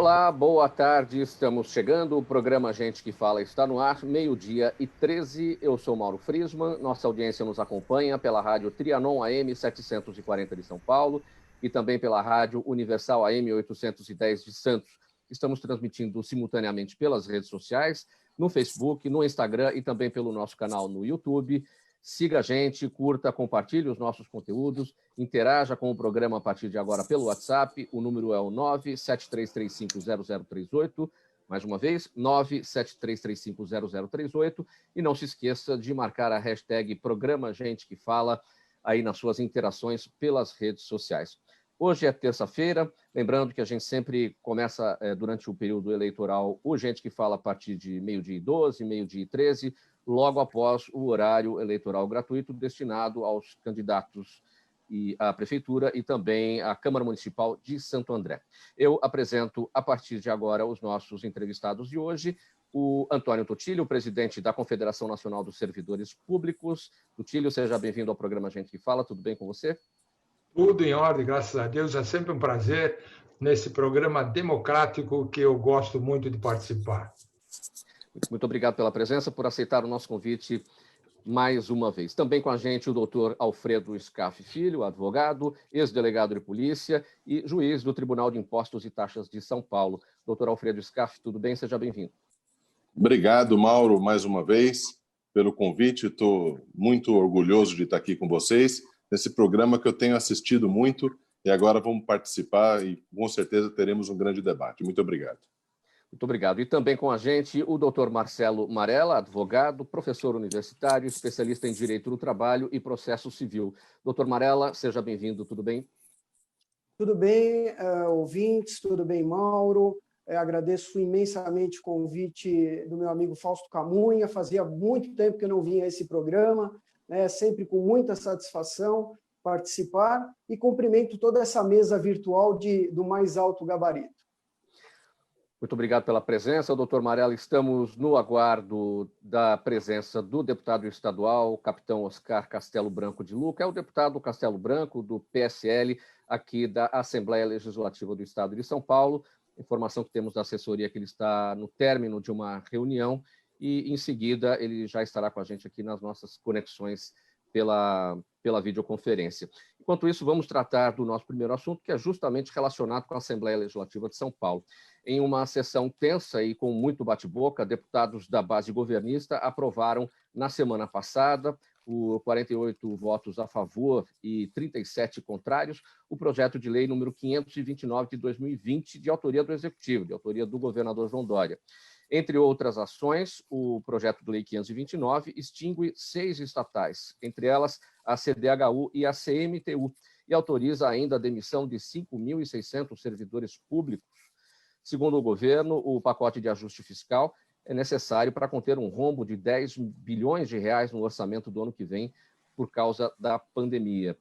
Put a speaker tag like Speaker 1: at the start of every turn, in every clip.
Speaker 1: Olá, boa tarde, estamos chegando, o programa Gente que Fala está no ar, 12h13, eu sou Mauro Friesman, nossa audiência nos acompanha pela rádio Trianon AM 740 de São Paulo e também pela rádio Universal AM 810 de Santos. Estamos transmitindo simultaneamente pelas redes sociais, no Facebook, no Instagram e também pelo nosso canal no YouTube. Siga a gente, curta, compartilhe os nossos conteúdos, interaja com o programa a partir de agora pelo WhatsApp. O número é o 973350038. Mais uma vez, 973350038. E não se esqueça de marcar a hashtag Programa Gente que Fala aí nas suas interações pelas redes sociais. Hoje é terça-feira, lembrando que a gente sempre começa durante o período eleitoral o Gente que Fala a partir de 12h12, 12h13, logo após o horário eleitoral gratuito destinado aos candidatos à Prefeitura e também à Câmara Municipal de Santo André. Eu apresento, a partir de agora, os nossos entrevistados de hoje, o Antônio Tutilho, presidente da Confederação Nacional dos Servidores Públicos. Tutilho, seja bem-vindo ao programa Gente que Fala, tudo bem com você?
Speaker 2: Tudo em ordem, graças a Deus. É sempre um prazer nesse programa democrático que eu gosto muito de participar.
Speaker 1: Muito obrigado pela presença, por aceitar o nosso convite mais uma vez. Também com a gente o doutor Alfredo Scaff Filho, advogado, ex-delegado de polícia e juiz do Tribunal de Impostos e Taxas de São Paulo. Doutor Alfredo Scaff, tudo bem? Seja bem-vindo.
Speaker 3: Obrigado, Mauro, mais uma vez, pelo convite. Estou muito orgulhoso de estar aqui com vocês, nesse programa que eu tenho assistido muito, e agora vamos participar e com certeza teremos um grande debate. Muito obrigado.
Speaker 1: Muito obrigado. E também com a gente o doutor Marcelo Marella, advogado, professor universitário, especialista em Direito do Trabalho e Processo Civil. Doutor Marella, seja bem-vindo, tudo bem?
Speaker 4: Tudo bem, ouvintes, tudo bem, Mauro? Agradeço imensamente o convite do meu amigo Fausto Camunha, fazia muito tempo que eu não vinha a esse programa, sempre com muita satisfação participar, e cumprimento toda essa mesa virtual do mais alto gabarito.
Speaker 1: Muito obrigado pela presença, doutor Marella. Estamos no aguardo da presença do deputado estadual, capitão Oscar Castelo Branco de Luca. É o deputado Castelo Branco, do PSL, aqui da Assembleia Legislativa do Estado de São Paulo. Informação que temos da assessoria que ele está no término de uma reunião e, em seguida, ele já estará com a gente aqui nas nossas conexões pela videoconferência. Enquanto isso, vamos tratar do nosso primeiro assunto, que é justamente relacionado com a Assembleia Legislativa de São Paulo. Em uma sessão tensa e com muito bate-boca, deputados da base governista aprovaram, na semana passada, por 48 votos a favor e 37 contrários, o projeto de lei número 529 de 2020, de autoria do Executivo, de autoria do governador João Dória. Entre outras ações, o projeto de lei 529 extingue 6 estatais, entre elas a CDHU e a CMTU, e autoriza ainda a demissão de 5.600 servidores públicos. Segundo o governo, o pacote de ajuste fiscal é necessário para conter um rombo de 10 bilhões de reais no orçamento do ano que vem por causa da pandemia.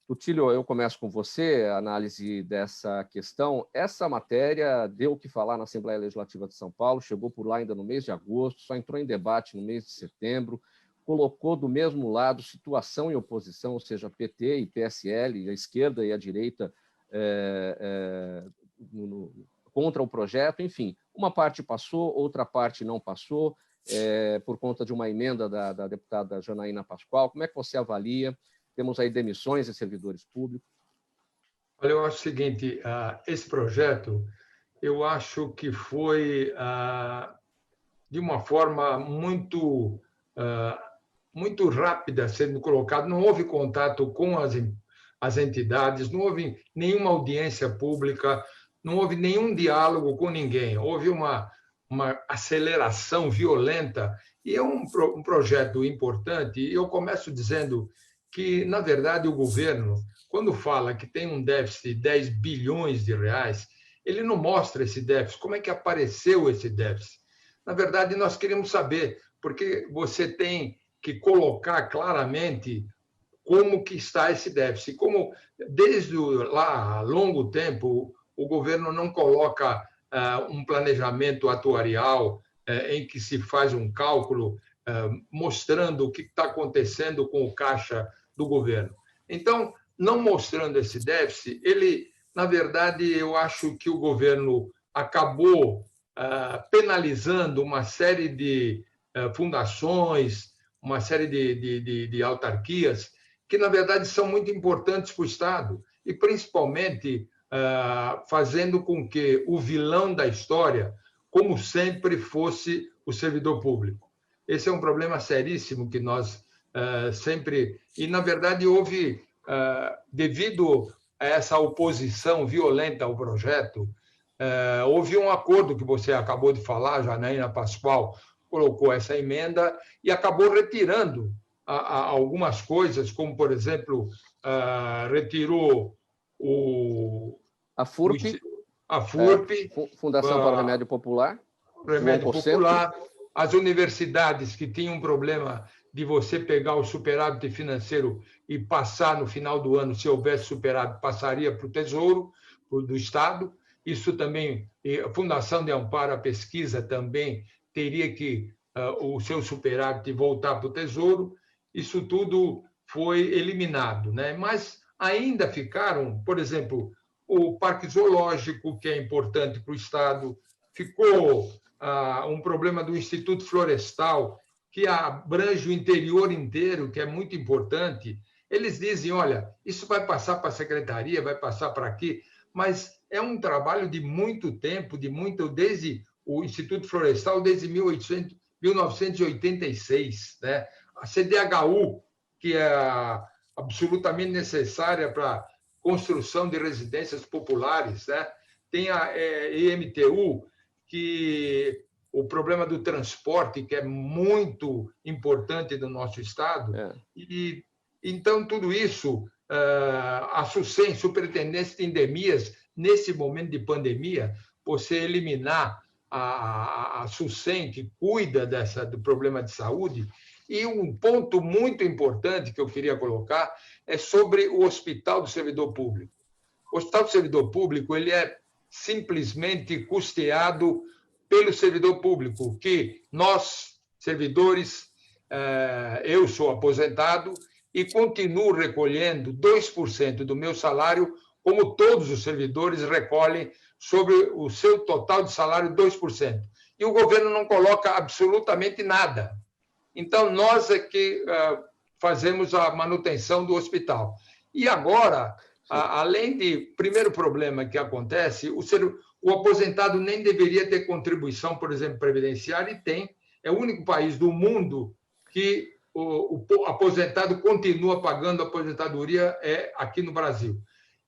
Speaker 1: Tutilho, eu começo com você a análise dessa questão. Essa matéria deu o que falar na Assembleia Legislativa de São Paulo, chegou por lá ainda no mês de agosto, só entrou em debate no mês de setembro, colocou do mesmo lado situação e oposição, ou seja, PT e PSL, a esquerda e a direita contra o projeto. Enfim, uma parte passou, outra parte não passou, por conta de uma emenda da deputada Janaína Pascoal. Como é que você avalia? Temos aí demissões de servidores públicos.
Speaker 2: Olha, eu acho o seguinte, esse projeto, eu acho que foi de uma forma muito rápida sendo colocado, não houve contato com as entidades, não houve nenhuma audiência pública, não houve nenhum diálogo com ninguém, houve uma aceleração violenta, e é um projeto importante, e eu começo dizendo que, na verdade, o governo, quando fala que tem um déficit de 10 bilhões de reais, ele não mostra esse déficit, como é que apareceu esse déficit. Na verdade, nós queremos saber, porque você tem que colocar claramente como que está esse déficit. Como, desde lá, há longo tempo, o governo não coloca um planejamento atuarial em que se faz um cálculo mostrando o que está acontecendo com o caixa do governo. Então, não mostrando esse déficit, ele, na verdade, eu acho que o governo acabou penalizando uma série de fundações, uma série de autarquias, que, na verdade, são muito importantes para o Estado, e principalmente fazendo com que o vilão da história, como sempre, fosse o servidor público. Esse é um problema seríssimo que nós sempre... E, na verdade, houve, devido a essa oposição violenta ao projeto, houve um acordo que você acabou de falar, Janaína Pascoal colocou essa emenda e acabou retirando algumas coisas, como, por exemplo, retirou
Speaker 1: a FURP,
Speaker 2: Fundação
Speaker 1: para o Remédio Popular,
Speaker 2: as universidades que tinham um problema de você pegar o superávit financeiro e passar no final do ano, se houvesse superávit, passaria para o Tesouro do Estado. Isso também, a Fundação de Amparo à Pesquisa também teria que o seu superávit voltar para o Tesouro. Isso tudo foi eliminado, né? Mas ainda ficaram, por exemplo, o Parque Zoológico, que é importante para o Estado, ficou um problema do Instituto Florestal, que abrange o interior inteiro, que é muito importante. Eles dizem, olha, isso vai passar para a secretaria, vai passar para aqui, mas é um trabalho de muito tempo, desde o Instituto Florestal, desde 1986, né? A CDHU, que é absolutamente necessária para a construção de residências populares, né? Tem a EMTU, que o problema do transporte, que é muito importante no nosso Estado. E, então, tudo isso, a SUSEM, Superintendência de Endemias, nesse momento de pandemia, você eliminar a SUSEM, que cuida do problema de saúde. E um ponto muito importante que eu queria colocar é sobre o Hospital do Servidor Público. O Hospital do Servidor Público ele é simplesmente custeado pelo servidor público, que nós, servidores, eu sou aposentado e continuo recolhendo 2% do meu salário, como todos os servidores recolhem sobre o seu total de salário 2%. E o governo não coloca absolutamente nada. Então, nós é que fazemos a manutenção do hospital. E agora, além de... Primeiro problema que acontece, o aposentado nem deveria ter contribuição, por exemplo, previdenciária, e tem. É o único país do mundo que o aposentado continua pagando a aposentadoria aqui no Brasil.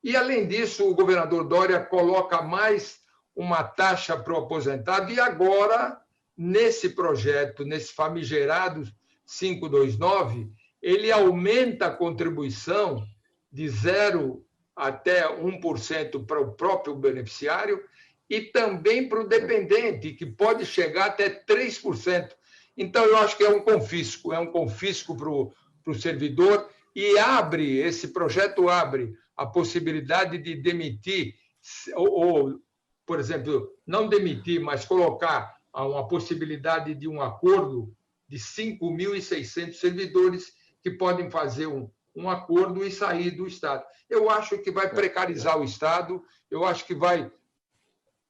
Speaker 2: E, além disso, o governador Dória coloca mais uma taxa para o aposentado e agora, nesse projeto, nesse famigerado 529, ele aumenta a contribuição de 0% até 1% para o próprio beneficiário e também para o dependente, que pode chegar até 3%. Então, eu acho que é um confisco para o servidor e esse projeto abre a possibilidade de demitir, ou, por exemplo, não demitir, mas colocar uma possibilidade de um acordo de 5.600 servidores que podem fazer um acordo e sair do Estado. Eu acho que vai precarizar o Estado, eu acho que vai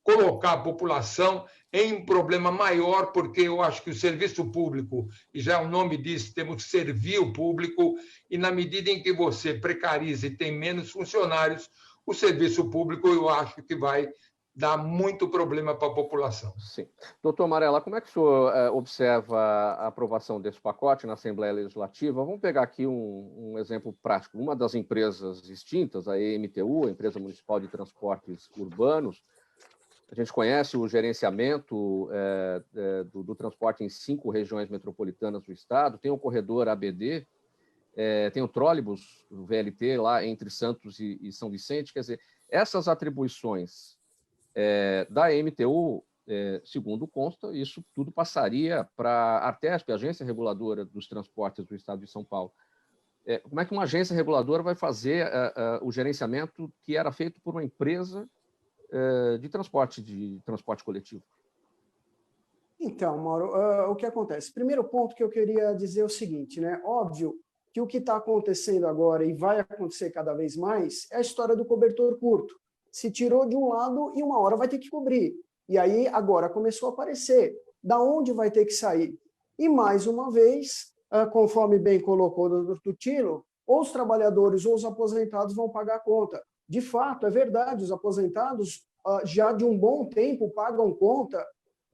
Speaker 2: colocar a população em um problema maior, porque eu acho que o serviço público, e já o nome diz, temos que servir o público, e na medida em que você precariza e tem menos funcionários, o serviço público eu acho que vai dar muito problema para a população.
Speaker 1: Sim. Doutor Marella, como é que o senhor observa a aprovação desse pacote na Assembleia Legislativa? Vamos pegar aqui um exemplo prático. Uma das empresas extintas, a EMTU, a Empresa Municipal de Transportes Urbanos, a gente conhece o gerenciamento do transporte em 5 regiões metropolitanas do Estado, tem o corredor ABD, tem o trólebus, o VLT, lá entre Santos e São Vicente. Quer dizer, essas atribuições da EMTU, segundo consta, isso tudo passaria para a Artesp, a Agência Reguladora dos Transportes do Estado de São Paulo. Como é que uma agência reguladora vai fazer o gerenciamento que era feito por uma empresa de transporte coletivo?
Speaker 4: Então, Mauro, o que acontece? Primeiro ponto que eu queria dizer é o seguinte, né? Óbvio que o que está acontecendo agora e vai acontecer cada vez mais é a história do cobertor curto. Se tirou de um lado e uma hora vai ter que cobrir. E aí, agora começou a aparecer. Da onde vai ter que sair? E, mais uma vez, conforme bem colocou o doutor Tutilo, ou os trabalhadores ou os aposentados vão pagar a conta. De fato, é verdade, os aposentados já de um bom tempo pagam conta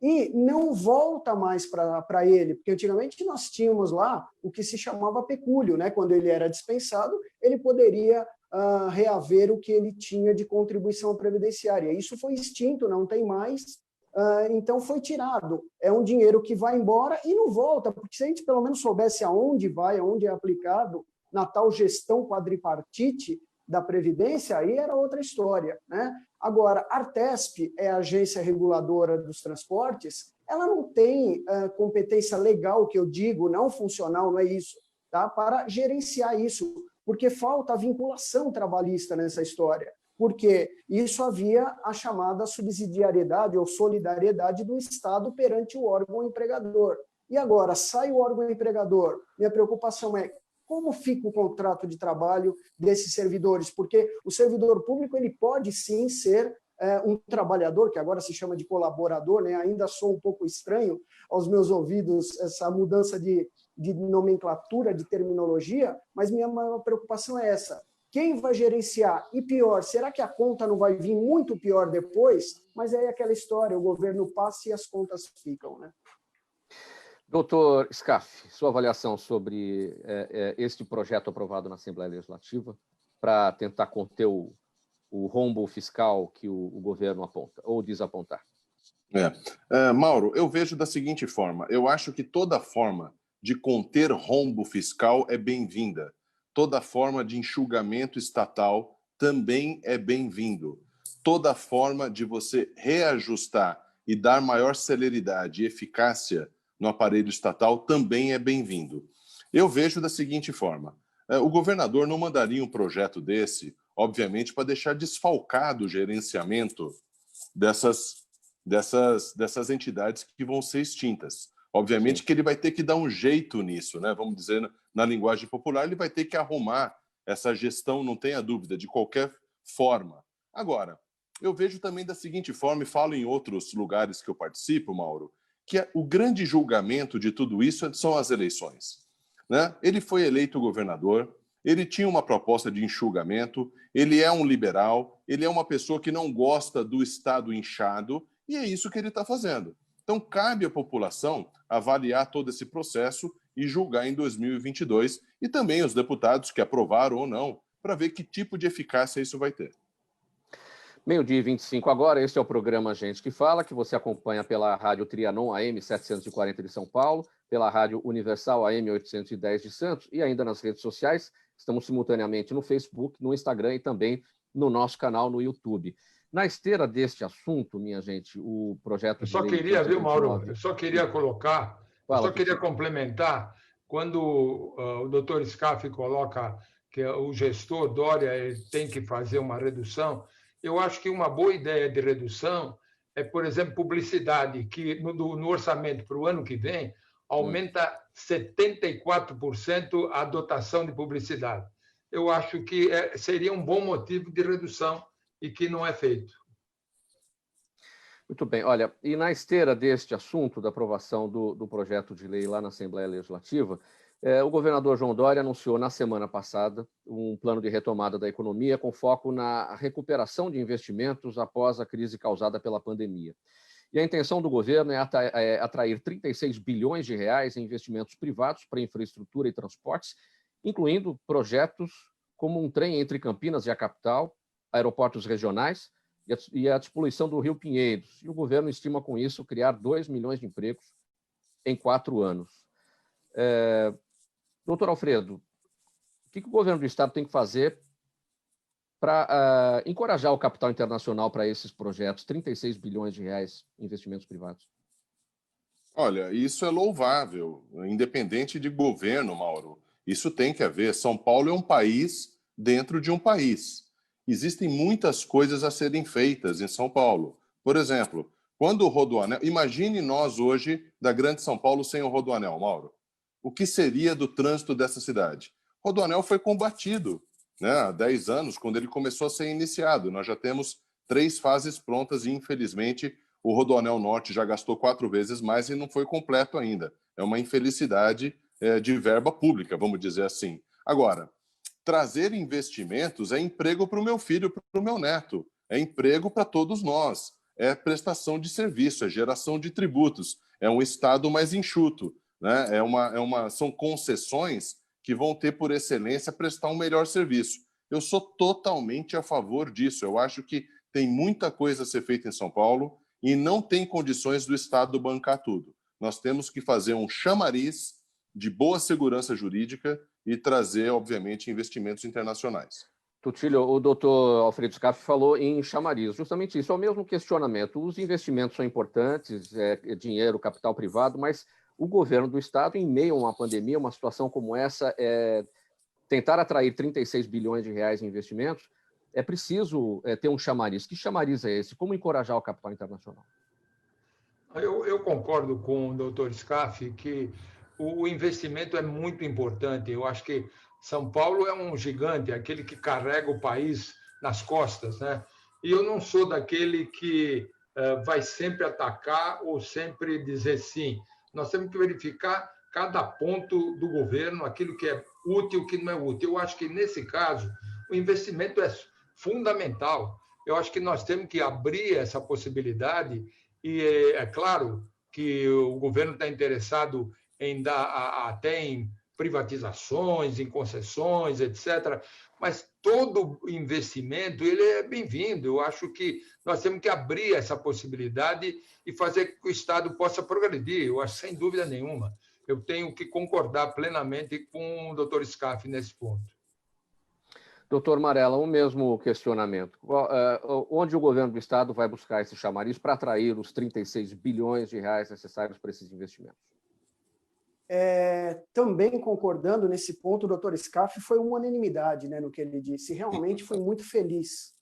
Speaker 4: e não volta mais para ele, porque antigamente nós tínhamos lá o que se chamava pecúlio, né? Quando ele era dispensado, ele poderia reaver o que ele tinha de contribuição previdenciária. Isso foi extinto, não tem mais, então foi tirado. É um dinheiro que vai embora e não volta, porque se a gente pelo menos soubesse aonde vai, aonde é aplicado, na tal gestão quadripartite da Previdência, aí era outra história, né? Agora, a Artesp é a agência reguladora dos transportes, ela não tem competência legal, que eu digo, não funcional, não é isso, tá? Para gerenciar isso, porque falta a vinculação trabalhista nessa história, porque isso havia a chamada subsidiariedade ou solidariedade do Estado perante o órgão empregador. E agora, sai o órgão empregador, minha preocupação é como fica o contrato de trabalho desses servidores, porque o servidor público ele pode sim ser um trabalhador, que agora se chama de colaborador, né? Ainda sou um pouco estranho aos meus ouvidos essa mudança de nomenclatura, de terminologia, mas minha maior preocupação é essa. Quem vai gerenciar? E pior, será que a conta não vai vir muito pior depois? Mas aí é aquela história, o governo passa e as contas ficam, né?
Speaker 1: Doutor Scaff, sua avaliação sobre este projeto aprovado na Assembleia Legislativa para tentar conter o rombo fiscal que o governo aponta ou desapontar.
Speaker 3: Mauro, eu vejo da seguinte forma, eu acho que toda forma de conter rombo fiscal é bem-vinda, toda forma de enxugamento estatal também é bem-vindo, toda forma de você reajustar e dar maior celeridade e eficácia no aparelho estatal também é bem-vindo. Eu vejo da seguinte forma, o governador não mandaria um projeto desse, obviamente, para deixar desfalcado o gerenciamento dessas entidades que vão ser extintas. Obviamente Sim. que ele vai ter que dar um jeito nisso, né? Vamos dizer, na linguagem popular, ele vai ter que arrumar essa gestão, não tenha dúvida, de qualquer forma. Agora, eu vejo também da seguinte forma, e falo em outros lugares que eu participo, Mauro, que o grande julgamento de tudo isso são as eleições, né? Ele foi eleito governador, ele tinha uma proposta de enxugamento, ele é um liberal, ele é uma pessoa que não gosta do Estado inchado, e é isso que ele está fazendo. Então, cabe à população avaliar todo esse processo e julgar em 2022, e também os deputados que aprovaram ou não, para ver que tipo de eficácia isso vai ter.
Speaker 1: 12h25 agora, este é o programa Gente que Fala, que você acompanha pela Rádio Trianon AM 740 de São Paulo, pela Rádio Universal AM 810 de Santos e ainda nas redes sociais. Estamos simultaneamente no Facebook, no Instagram e também no nosso canal no YouTube. Na esteira deste assunto, minha gente, o projeto...
Speaker 2: Eu só queria, viu, Mauro? Eu só queria colocar, queria complementar, quando o doutor Scaff coloca que o gestor Dória tem que fazer uma redução, eu acho que uma boa ideia de redução é, por exemplo, publicidade, que no orçamento para o ano que vem aumenta 74% a dotação de publicidade. Eu acho que seria um bom motivo de redução e que não é feito.
Speaker 1: Muito bem. Olha, e na esteira deste assunto, da aprovação do projeto de lei lá na Assembleia Legislativa, o governador João Dória anunciou na semana passada um plano de retomada da economia com foco na recuperação de investimentos após a crise causada pela pandemia. E a intenção do governo é atrair 36 bilhões de reais em investimentos privados para infraestrutura e transportes, incluindo projetos como um trem entre Campinas e a capital, aeroportos regionais e a despoluição do Rio Pinheiros. E o governo estima com isso criar 2 milhões de empregos em 4 anos. Doutor Alfredo, o que o governo do Estado tem que fazer para encorajar o capital internacional para esses projetos, 36 bilhões de reais em investimentos privados?
Speaker 3: Olha, isso é louvável, independente de governo, Mauro. Isso tem que haver. São Paulo é um país dentro de um país. Existem muitas coisas a serem feitas em São Paulo. Por exemplo, quando o Rodoanel... Imagine nós hoje da Grande São Paulo sem o Rodoanel, Mauro. O que seria do trânsito dessa cidade? O Rodoanel foi combatido, né, há 10 anos, quando ele começou a ser iniciado. Nós já temos 3 fases prontas e, infelizmente, O Rodoanel Norte já gastou 4 vezes mais e não foi completo ainda. É uma infelicidade de verba pública, vamos dizer assim. Agora, trazer investimentos é emprego para o meu filho, para o meu neto. É emprego para todos nós. É prestação de serviço, é geração de tributos. É um Estado mais enxuto, né? São concessões que vão ter por excelência prestar um melhor serviço. Eu sou totalmente a favor disso. Eu acho que tem muita coisa a ser feita em São Paulo e não tem condições do Estado bancar tudo. Nós temos que fazer um chamariz de boa segurança jurídica e trazer, obviamente, investimentos internacionais.
Speaker 1: Tutílio, o doutor Alfredo Scaff falou em chamariz. Justamente isso, é o mesmo questionamento. Os investimentos são importantes, dinheiro, capital privado, mas o governo do Estado, em meio a uma pandemia, uma situação como essa, tentar atrair 36 bilhões de reais em investimentos, é preciso ter um chamariz. Que chamariz é esse? Como encorajar o capital internacional?
Speaker 2: Eu concordo com o doutor Scaff que o investimento é muito importante. Eu acho que São Paulo é um gigante, aquele que carrega o país nas costas, né? E eu não sou daquele que vai sempre atacar ou sempre dizer sim. Nós temos que verificar cada ponto do governo, aquilo que é útil e o que não é útil. Eu acho que, nesse caso, o investimento é fundamental. Eu acho que nós temos que abrir essa possibilidade e é claro que o governo está interessado em dar até em privatizações, em concessões, etc. Mas todo investimento ele é bem-vindo. Eu acho que nós temos que abrir essa possibilidade e fazer com que o Estado possa progredir. Eu acho, sem dúvida nenhuma. Eu tenho que concordar plenamente com o doutor Scaff nesse ponto.
Speaker 1: Doutor Marella, o mesmo questionamento. Onde o governo do Estado vai buscar esse chamariz para atrair os 36 bilhões de reais necessários para esses investimentos?
Speaker 4: Também concordando nesse ponto, o doutor Scaff foi uma unanimidade, né, no que ele disse. Realmente foi muito feliz.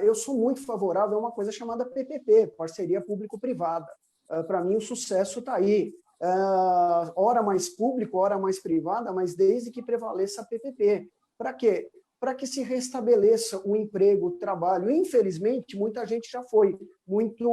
Speaker 4: Eu sou muito favorável a uma coisa chamada PPP, parceria público-privada. Para mim, o sucesso está aí. Ora mais público, ora mais privada, mas desde que prevaleça a PPP. Para quê? Para que se restabeleça o emprego, o trabalho. Infelizmente, muita gente já foi, muito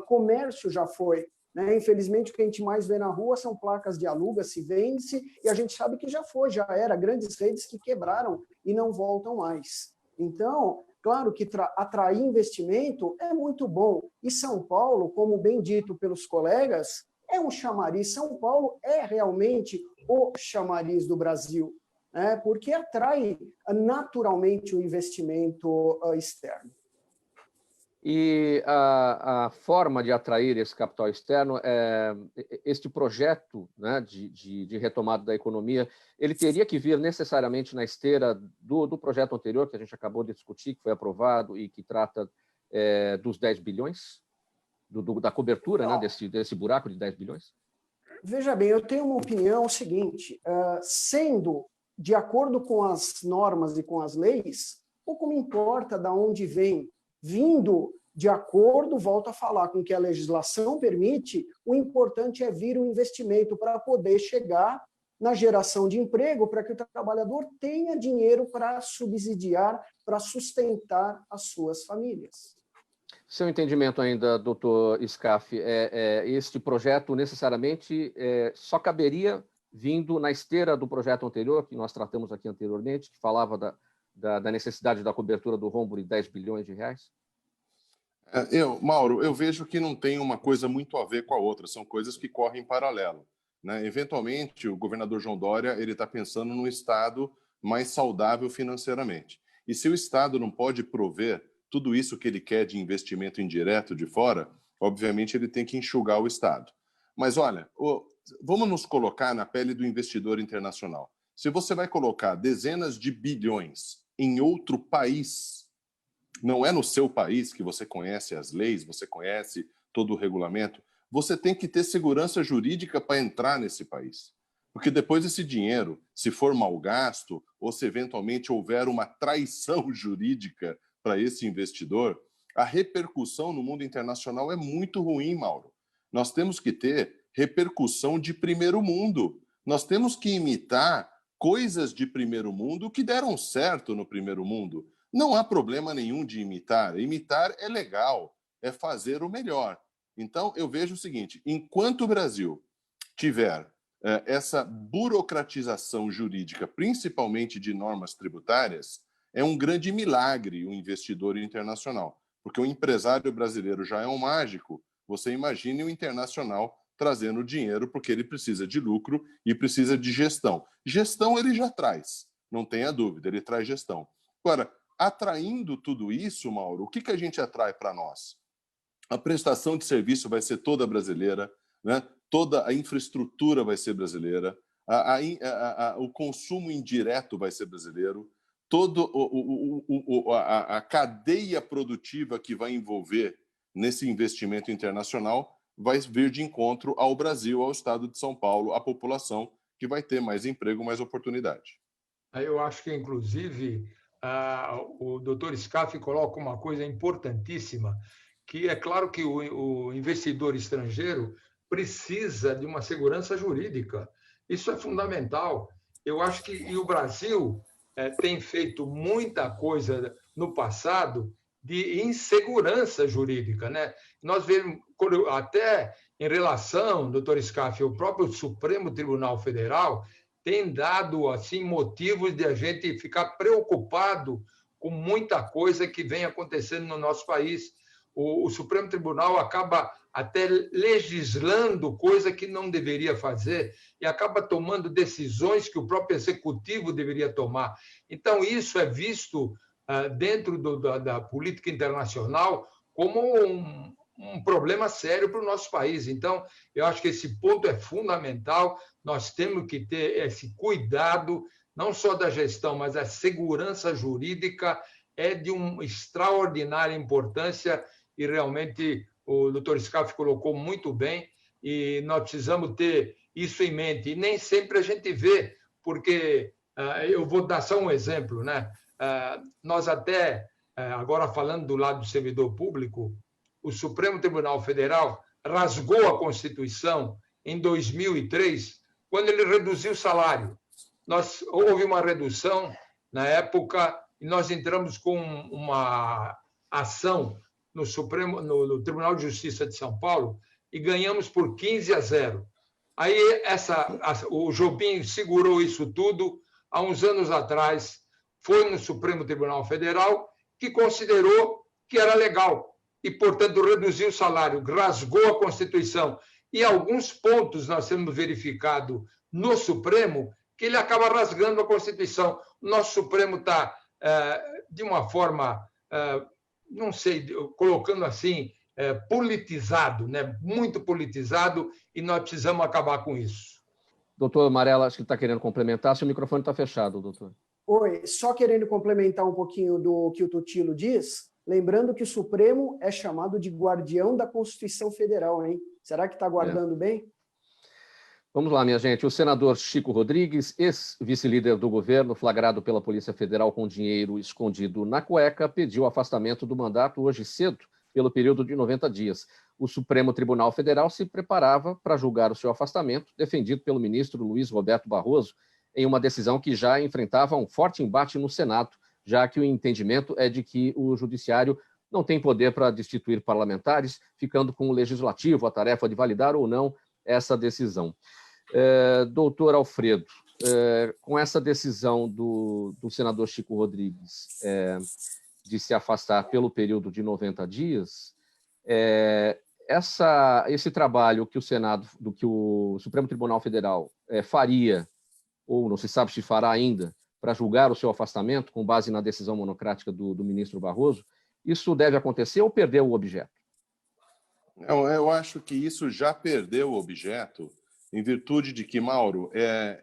Speaker 4: comércio já foi. Né? Infelizmente, o que a gente mais vê na rua são placas de aluga, se vende, e a gente sabe que já foi, já era, grandes redes que quebraram e não voltam mais. Então, claro que atrair investimento é muito bom. E São Paulo, como bem dito pelos colegas, é um chamariz. São Paulo é realmente o chamariz do Brasil, né? Porque atrai naturalmente o investimento externo.
Speaker 1: E a forma de atrair esse capital externo, este projeto, né, de retomada da economia, ele teria que vir necessariamente na esteira do projeto anterior, que a gente acabou de discutir, que foi aprovado e que trata dos 10 bilhões, da cobertura, né, desse buraco de 10 bilhões?
Speaker 4: Veja bem, eu tenho uma opinião seguinte, sendo de acordo com as normas e com as leis, pouco me importa de onde vem, vindo de acordo, volto a falar, com o que a legislação permite, o importante é vir o investimento para poder chegar na geração de emprego, para que o trabalhador tenha dinheiro para subsidiar, para sustentar as suas famílias.
Speaker 1: Seu entendimento ainda, doutor Scaff, este projeto necessariamente só caberia vindo na esteira do projeto anterior, que nós tratamos aqui anteriormente, que falava da necessidade da cobertura do rombo de 10 bilhões de reais?
Speaker 3: Mauro, eu vejo que não tem uma coisa muito a ver com a outra, são coisas que correm em paralelo. Né? Eventualmente, o governador João Dória está pensando num Estado mais saudável financeiramente. E se o Estado não pode prover tudo isso que ele quer de investimento indireto de fora, obviamente ele tem que enxugar o Estado. Mas, olha, vamos nos colocar na pele do investidor internacional. Se você vai colocar dezenas de bilhões em outro país, não é no seu país que você conhece as leis, você conhece todo o regulamento, você tem que ter segurança jurídica para entrar nesse país. Porque depois esse dinheiro, se for mal gasto, ou se eventualmente houver uma traição jurídica para esse investidor, a repercussão no mundo internacional é muito ruim, Mauro. Nós temos que ter repercussão de primeiro mundo. Nós temos que imitar coisas de primeiro mundo que deram certo no primeiro mundo. Não há problema nenhum de imitar. Imitar é legal, é fazer o melhor. Então, eu vejo o seguinte, enquanto o Brasil tiver essa burocratização jurídica, principalmente de normas tributárias, é um grande milagre o investidor internacional, porque o empresário brasileiro já é um mágico, você imagine o internacional trazendo dinheiro, porque ele precisa de lucro e precisa de gestão. Gestão ele já traz, não tenha dúvida, ele traz gestão. Agora, atraindo tudo isso, Mauro, o que a gente atrai para nós? A prestação de serviço vai ser toda brasileira, né? Toda a infraestrutura vai ser brasileira, o consumo indireto vai ser brasileiro, toda a cadeia produtiva que vai envolver nesse investimento internacional vai vir de encontro ao Brasil, ao estado de São Paulo, à população que vai ter mais emprego, mais oportunidade.
Speaker 2: Eu acho que, inclusive, o doutor Scaff coloca uma coisa importantíssima, que é claro que o investidor estrangeiro precisa de uma segurança jurídica. Isso é fundamental. Eu acho que o Brasil tem feito muita coisa no passado de insegurança jurídica, né? Nós vemos, até em relação, doutor Scaff, o próprio Supremo Tribunal Federal tem dado assim motivos de a gente ficar preocupado com muita coisa que vem acontecendo no nosso país. O Supremo Tribunal acaba até legislando coisa que não deveria fazer e acaba tomando decisões que o próprio executivo deveria tomar. Então, isso é visto dentro da política internacional como um problema sério para o nosso país. Então, eu acho que esse ponto é fundamental. Nós temos que ter esse cuidado, não só da gestão, mas a segurança jurídica é de uma extraordinária importância e realmente o doutor Scaff colocou muito bem e nós precisamos ter isso em mente. E nem sempre a gente vê, porque eu vou dar só um exemplo, né? Nós até, agora falando do lado do servidor público, o Supremo Tribunal Federal rasgou a Constituição em 2003, quando ele reduziu o salário. Houve uma redução na época e nós entramos com uma ação no Tribunal de Justiça de São Paulo e ganhamos por 15-0. Aí o Jobim segurou isso tudo há uns anos atrás, foi no Supremo Tribunal Federal, que considerou que era legal e, portanto, reduziu o salário, rasgou a Constituição. E alguns pontos nós temos verificado no Supremo que ele acaba rasgando a Constituição. O nosso Supremo está, de uma forma, não sei, colocando assim, politizado, né? Muito politizado, e nós precisamos acabar com isso.
Speaker 1: Doutor Marella, acho que ele está querendo complementar. Seu microfone está fechado, doutor.
Speaker 4: Oi, só querendo complementar um pouquinho do que o Tutilo diz, lembrando que o Supremo é chamado de guardião da Constituição Federal, hein? Será que está guardando bem?
Speaker 1: Vamos lá, minha gente. O senador Chico Rodrigues, ex-vice-líder do governo, flagrado pela Polícia Federal com dinheiro escondido na cueca, pediu o afastamento do mandato hoje cedo, pelo período de 90 dias. O Supremo Tribunal Federal se preparava para julgar o seu afastamento, defendido pelo ministro Luiz Roberto Barroso, em uma decisão que já enfrentava um forte embate no Senado, já que o entendimento é de que o judiciário não tem poder para destituir parlamentares, ficando com o legislativo a tarefa de validar ou não essa decisão. Doutor Alfredo, com essa decisão do senador Chico Rodrigues de se afastar pelo período de 90 dias, esse trabalho que o Senado, do que o Supremo Tribunal Federal faria, ou não se sabe se fará ainda, para julgar o seu afastamento, com base na decisão monocrática do ministro Barroso, isso deve acontecer ou perdeu o objeto?
Speaker 3: Eu acho que isso já perdeu o objeto, em virtude de que, Mauro,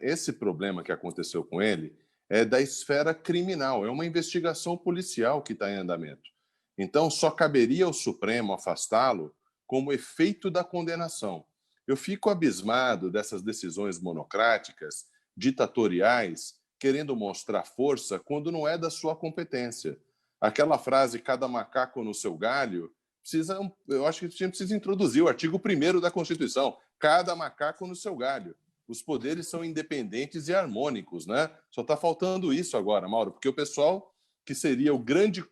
Speaker 3: esse problema que aconteceu com ele é da esfera criminal, é uma investigação policial que está em andamento. Então, só caberia ao Supremo afastá-lo como efeito da condenação. Eu fico abismado dessas decisões monocráticas, ditatoriais, querendo mostrar força quando não é da sua competência. Aquela frase, cada macaco no seu galho, eu acho que a gente precisa introduzir o artigo 1º da Constituição, cada macaco no seu galho. Os poderes são independentes e harmônicos, né? Só está faltando isso agora, Mauro, porque o pessoal que seria o grande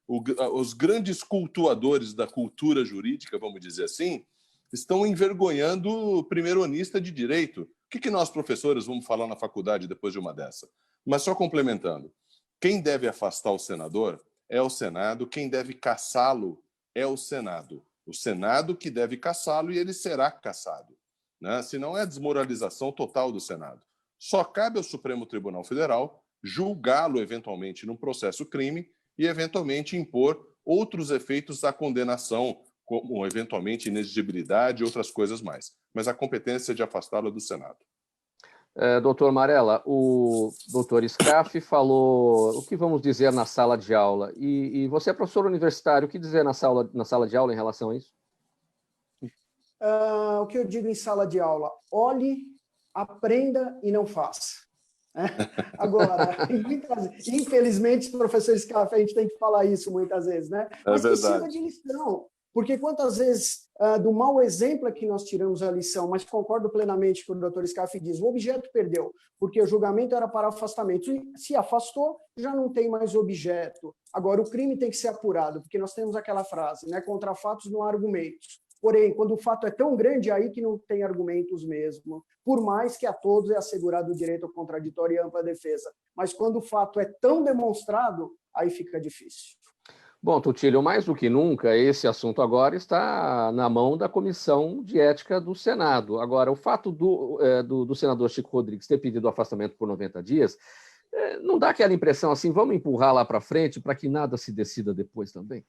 Speaker 3: os grandes cultuadores da cultura jurídica, vamos dizer assim, estão envergonhando o primeiro-anista de direito. O que nós, professores, vamos falar na faculdade depois de uma dessa? Mas só complementando, quem deve afastar o senador é o Senado, quem deve cassá-lo é o Senado. O Senado que deve cassá-lo e ele será cassado, né? Senão é a desmoralização total do Senado. Só cabe ao Supremo Tribunal Federal julgá-lo eventualmente num processo crime e eventualmente impor outros efeitos da condenação, como eventualmente inexigibilidade e outras coisas mais. Mas a competência de afastá-lo é do Senado.
Speaker 1: Doutor Marella, o doutor Scaff falou o que vamos dizer na sala de aula. E você é professor universitário, o que dizer na sala de aula em relação a isso?
Speaker 4: O que eu digo em sala de aula? Olhe, aprenda e não faça. Agora, infelizmente, professor Scaff, a gente tem que falar isso muitas vezes, né? Mas que sirva de lição. Porque quantas vezes do mau exemplo é que nós tiramos a lição, mas concordo plenamente com o doutor Scaff diz, o objeto perdeu, porque o julgamento era para afastamento. E se afastou, já não tem mais objeto. Agora, o crime tem que ser apurado, porque nós temos aquela frase, né? Contra fatos não há argumentos. Porém, quando o fato é tão grande, aí que não tem argumentos mesmo. Por mais que a todos é assegurado o direito ao contraditório e ampla defesa. Mas quando o fato é tão demonstrado, aí fica difícil.
Speaker 1: Bom, Tutílio, mais do que nunca, esse assunto agora está na mão da Comissão de Ética do Senado. Agora, o fato do senador Chico Rodrigues ter pedido o afastamento por 90 dias, não dá aquela impressão assim, vamos empurrar lá para frente para que nada se decida depois também?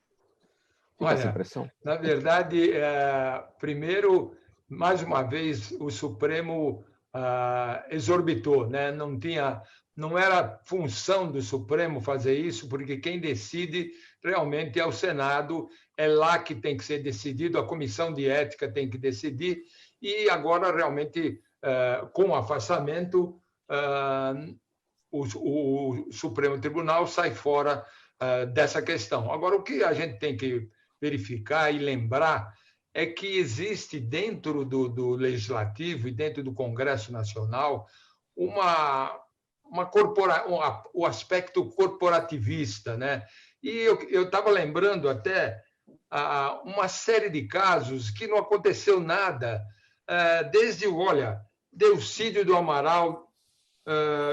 Speaker 1: Fica essa impressão?
Speaker 2: Na verdade, primeiro, mais uma vez, o Supremo exorbitou, né? Não era função do Supremo fazer isso, porque quem decide realmente é o Senado, é lá que tem que ser decidido, a Comissão de Ética tem que decidir, e agora, realmente, com o afastamento, o Supremo Tribunal sai fora dessa questão. Agora, o que a gente tem que verificar e lembrar é que existe dentro do Legislativo e dentro do Congresso Nacional o aspecto corporativista, né? E eu estava lembrando até uma série de casos que não aconteceu nada, desde, Delcídio do Amaral,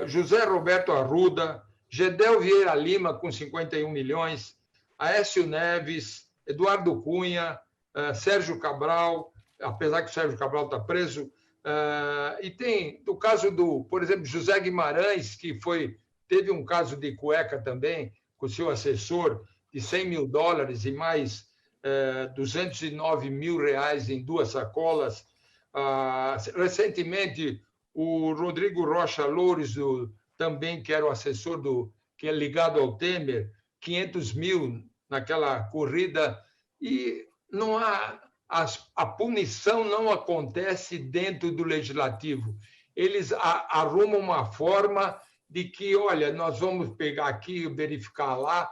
Speaker 2: José Roberto Arruda, Gedel Vieira Lima, com 51 milhões, Aécio Neves, Eduardo Cunha, Sérgio Cabral, apesar que o Sérgio Cabral está preso, e tem o caso por exemplo, José Guimarães, que teve um caso de cueca também, com o seu assessor, de $100 mil e mais R$209 mil em 2 sacolas. Recentemente, o Rodrigo Rocha Loures, também que era o assessor que é ligado ao Temer, 500 mil naquela corrida, e não há... A punição não acontece dentro do Legislativo. Eles arrumam uma forma de que, nós vamos pegar aqui, verificar lá,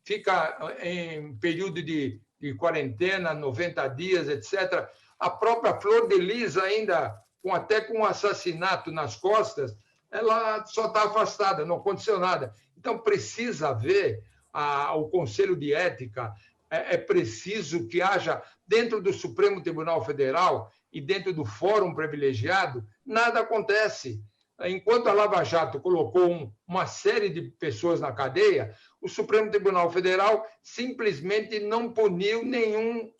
Speaker 2: fica em período de quarentena, 90 dias, etc. A própria Flor de Lis, ainda, até com um assassinato nas costas, ela só está afastada, não aconteceu nada. Então, precisa haver o Conselho de Ética, é preciso que haja, dentro do Supremo Tribunal Federal e dentro do Fórum Privilegiado, nada acontece. Enquanto a Lava Jato colocou uma série de pessoas na cadeia, o Supremo Tribunal Federal simplesmente não puniu nenhum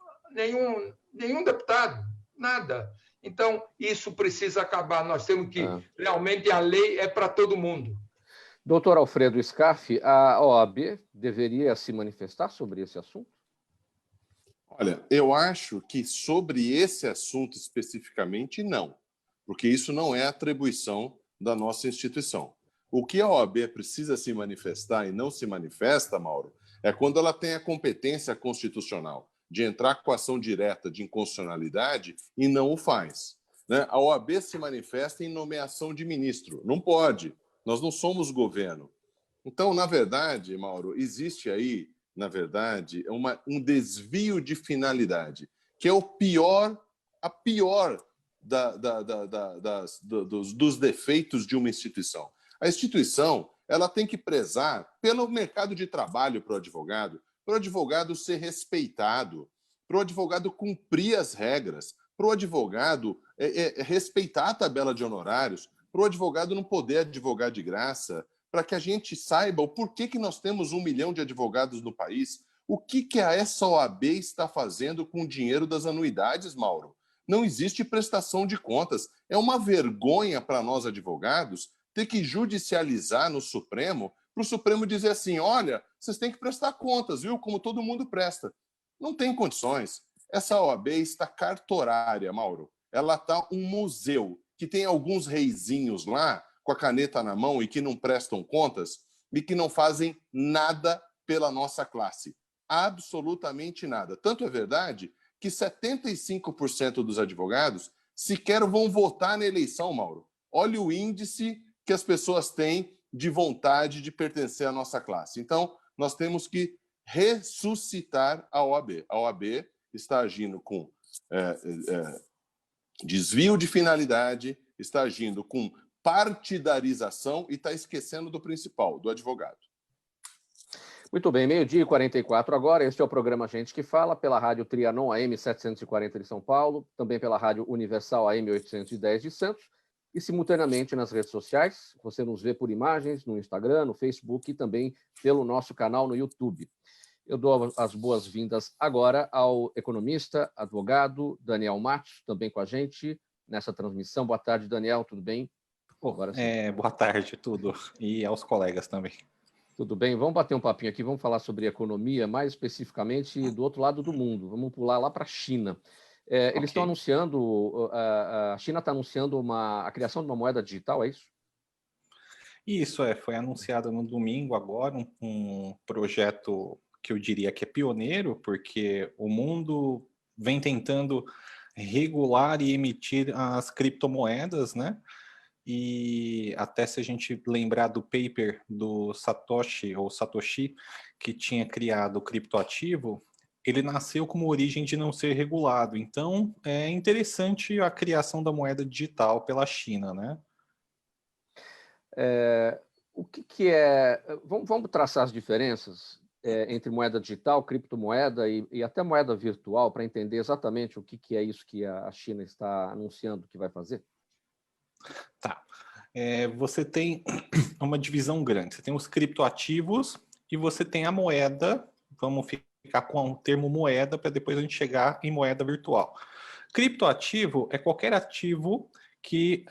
Speaker 2: deputado, nada. Então, isso precisa acabar. Nós temos que, realmente, a lei é para todo mundo.
Speaker 1: Doutor Alfredo Scaff, a OAB deveria se manifestar sobre esse assunto?
Speaker 3: Olha, eu acho que sobre esse assunto especificamente, não, porque isso não é atribuição da nossa instituição. O que a OAB precisa se manifestar e não se manifesta, Mauro, é quando ela tem a competência constitucional de entrar com ação direta de inconstitucionalidade e não o faz, né? A OAB se manifesta em nomeação de ministro. Não pode. Nós não somos governo. Então, na verdade, Mauro, existe aí, na verdade, um desvio de finalidade, que é a pior dos defeitos de uma instituição. A instituição, ela tem que prezar pelo mercado de trabalho para o advogado ser respeitado, para o advogado cumprir as regras, para o advogado respeitar a tabela de honorários, para o advogado não poder advogar de graça, para que a gente saiba o porquê que nós temos 1 milhão de advogados no país, o que essa OAB está fazendo com o dinheiro das anuidades, Mauro. Não existe prestação de contas. É uma vergonha para nós advogados ter que judicializar no Supremo, para o Supremo dizer assim, olha, vocês têm que prestar contas, viu? Como todo mundo presta. Não tem condições. Essa OAB está cartorária, Mauro. Ela está um museu, que tem alguns reizinhos lá, com a caneta na mão e que não prestam contas e que não fazem nada pela nossa classe. Absolutamente nada. Tanto é verdade que 75% dos advogados sequer vão votar na eleição, Mauro. Olha o índice que as pessoas têm de vontade de pertencer à nossa classe. Então, nós temos que ressuscitar a OAB. A OAB está agindo com desvio de finalidade, está agindo com partidarização e está esquecendo do principal, do advogado.
Speaker 1: Muito bem, 12h44 agora. Este é o programa Gente que Fala, pela Rádio Trianon AM 740 de São Paulo, também pela Rádio Universal AM 810 de Santos, e simultaneamente nas redes sociais. Você nos vê por imagens no Instagram, no Facebook e também pelo nosso canal no YouTube. Eu dou as boas-vindas agora ao economista, advogado Daniel Matos, também com a gente nessa transmissão. Boa tarde, Daniel, tudo bem?
Speaker 5: Agora sim. Boa tarde, tudo. E aos colegas também.
Speaker 1: Tudo bem, vamos bater um papinho aqui, vamos falar sobre economia, mais especificamente do outro lado do mundo. Vamos pular lá para a China. Eles estão anunciando, a China está anunciando a criação de uma moeda digital, é isso?
Speaker 5: Isso, foi anunciado no domingo agora, um projeto que eu diria que é pioneiro, porque o mundo vem tentando regular e emitir as criptomoedas, né? E até se a gente lembrar do paper do Satoshi, que tinha criado o criptoativo, ele nasceu com uma origem de não ser regulado. Então, é interessante a criação da moeda digital pela China, né?
Speaker 1: O que é... Vamos traçar as diferenças entre moeda digital, criptomoeda e até moeda virtual, para entender exatamente o que é isso que a China está anunciando que vai fazer?
Speaker 5: Tá. Você tem uma divisão grande. Você tem os criptoativos e você tem a moeda. Vamos ficar com o termo moeda para depois a gente chegar em moeda virtual. Criptoativo é qualquer ativo que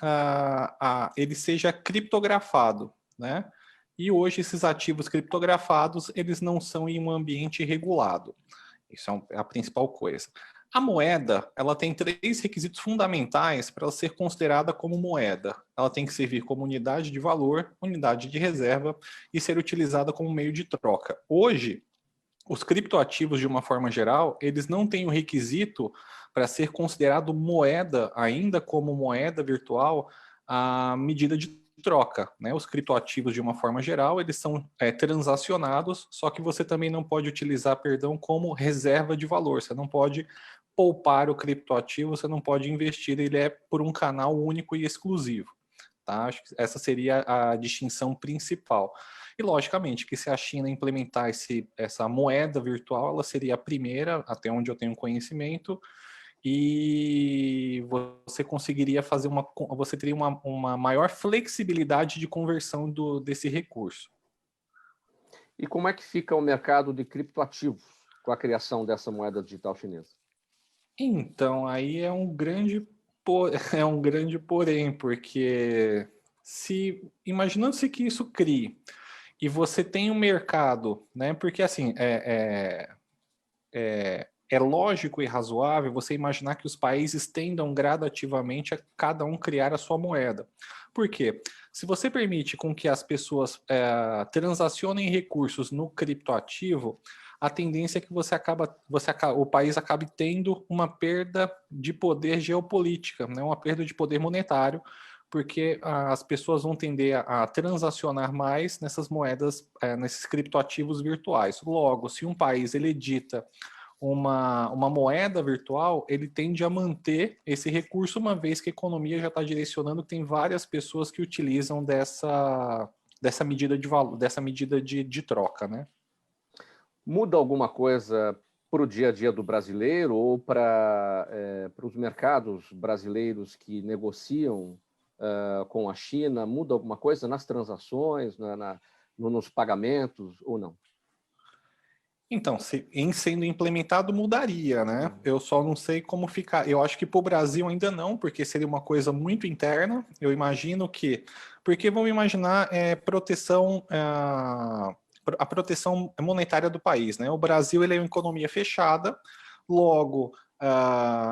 Speaker 5: ele seja criptografado, né? E hoje esses ativos criptografados, eles não são em um ambiente regulado. Isso é a principal coisa. A moeda, ela tem 3 requisitos fundamentais para ela ser considerada como moeda. Ela tem que servir como unidade de valor, unidade de reserva e ser utilizada como meio de troca. Hoje, os criptoativos, de uma forma geral, eles não têm o requisito para ser considerado moeda, ainda como moeda virtual, a medida de troca, né? Os criptoativos, de uma forma geral, eles são transacionados, só que você também não pode utilizar, como reserva de valor. Você não pode poupar o criptoativo, você não pode investir, ele é por um canal único e exclusivo. Tá? Acho que essa seria a distinção principal. E, logicamente, que se a China implementar essa moeda virtual, ela seria a primeira, até onde eu tenho conhecimento, e você conseguiria fazer você teria uma maior flexibilidade de conversão desse recurso.
Speaker 1: E como é que fica o mercado de criptoativos com a criação dessa moeda digital chinesa?
Speaker 5: Então, aí é um grande porém, porque imaginando-se que isso crie e você tem um mercado, né? Porque assim é lógico e razoável você imaginar que os países tendam gradativamente a cada um criar a sua moeda. Por quê? Se você permite com que as pessoas transacionem recursos no criptoativo, a tendência é que o país acabe tendo uma perda de poder geopolítica, né? Uma perda de poder monetário, porque as pessoas vão tender a transacionar mais nessas moedas, nesses criptoativos virtuais. Logo, se um país ele edita uma moeda virtual, ele tende a manter esse recurso, uma vez que a economia já está direcionando, tem várias pessoas que utilizam dessa medida de valor, dessa medida de troca, né?
Speaker 1: Muda alguma coisa para o dia a dia do brasileiro ou para os mercados brasileiros que negociam com a China? Muda alguma coisa nas transações, nos pagamentos ou não?
Speaker 5: Então, em sendo implementado, mudaria, né? Eu só não sei como ficar. Eu acho que para o Brasil ainda não, porque seria uma coisa muito interna. Eu imagino que... Porque vamos imaginar proteção... a proteção monetária do país, né? O Brasil ele é uma economia fechada, logo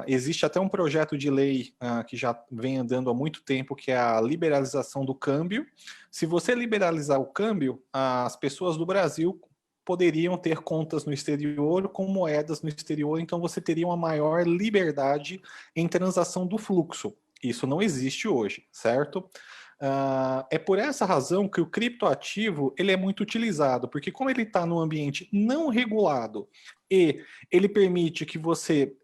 Speaker 5: existe até um projeto de lei que já vem andando há muito tempo, que é a liberalização do câmbio. Se você liberalizar o câmbio, as pessoas do Brasil poderiam ter contas no exterior com moedas no exterior, então você teria uma maior liberdade em transação do fluxo. Isso não existe hoje, certo? É por essa razão que o criptoativo ele é muito utilizado, porque como ele está num ambiente não regulado e ele permite que você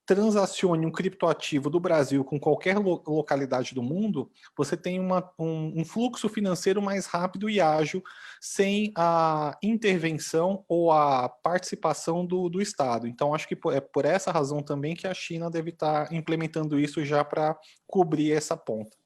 Speaker 5: transacione um criptoativo do Brasil com qualquer localidade do mundo, você tem um fluxo financeiro mais rápido e ágil, sem a intervenção ou a participação do Estado. Então, acho que é por essa razão também que a China deve estar implementando isso já para cobrir essa ponta.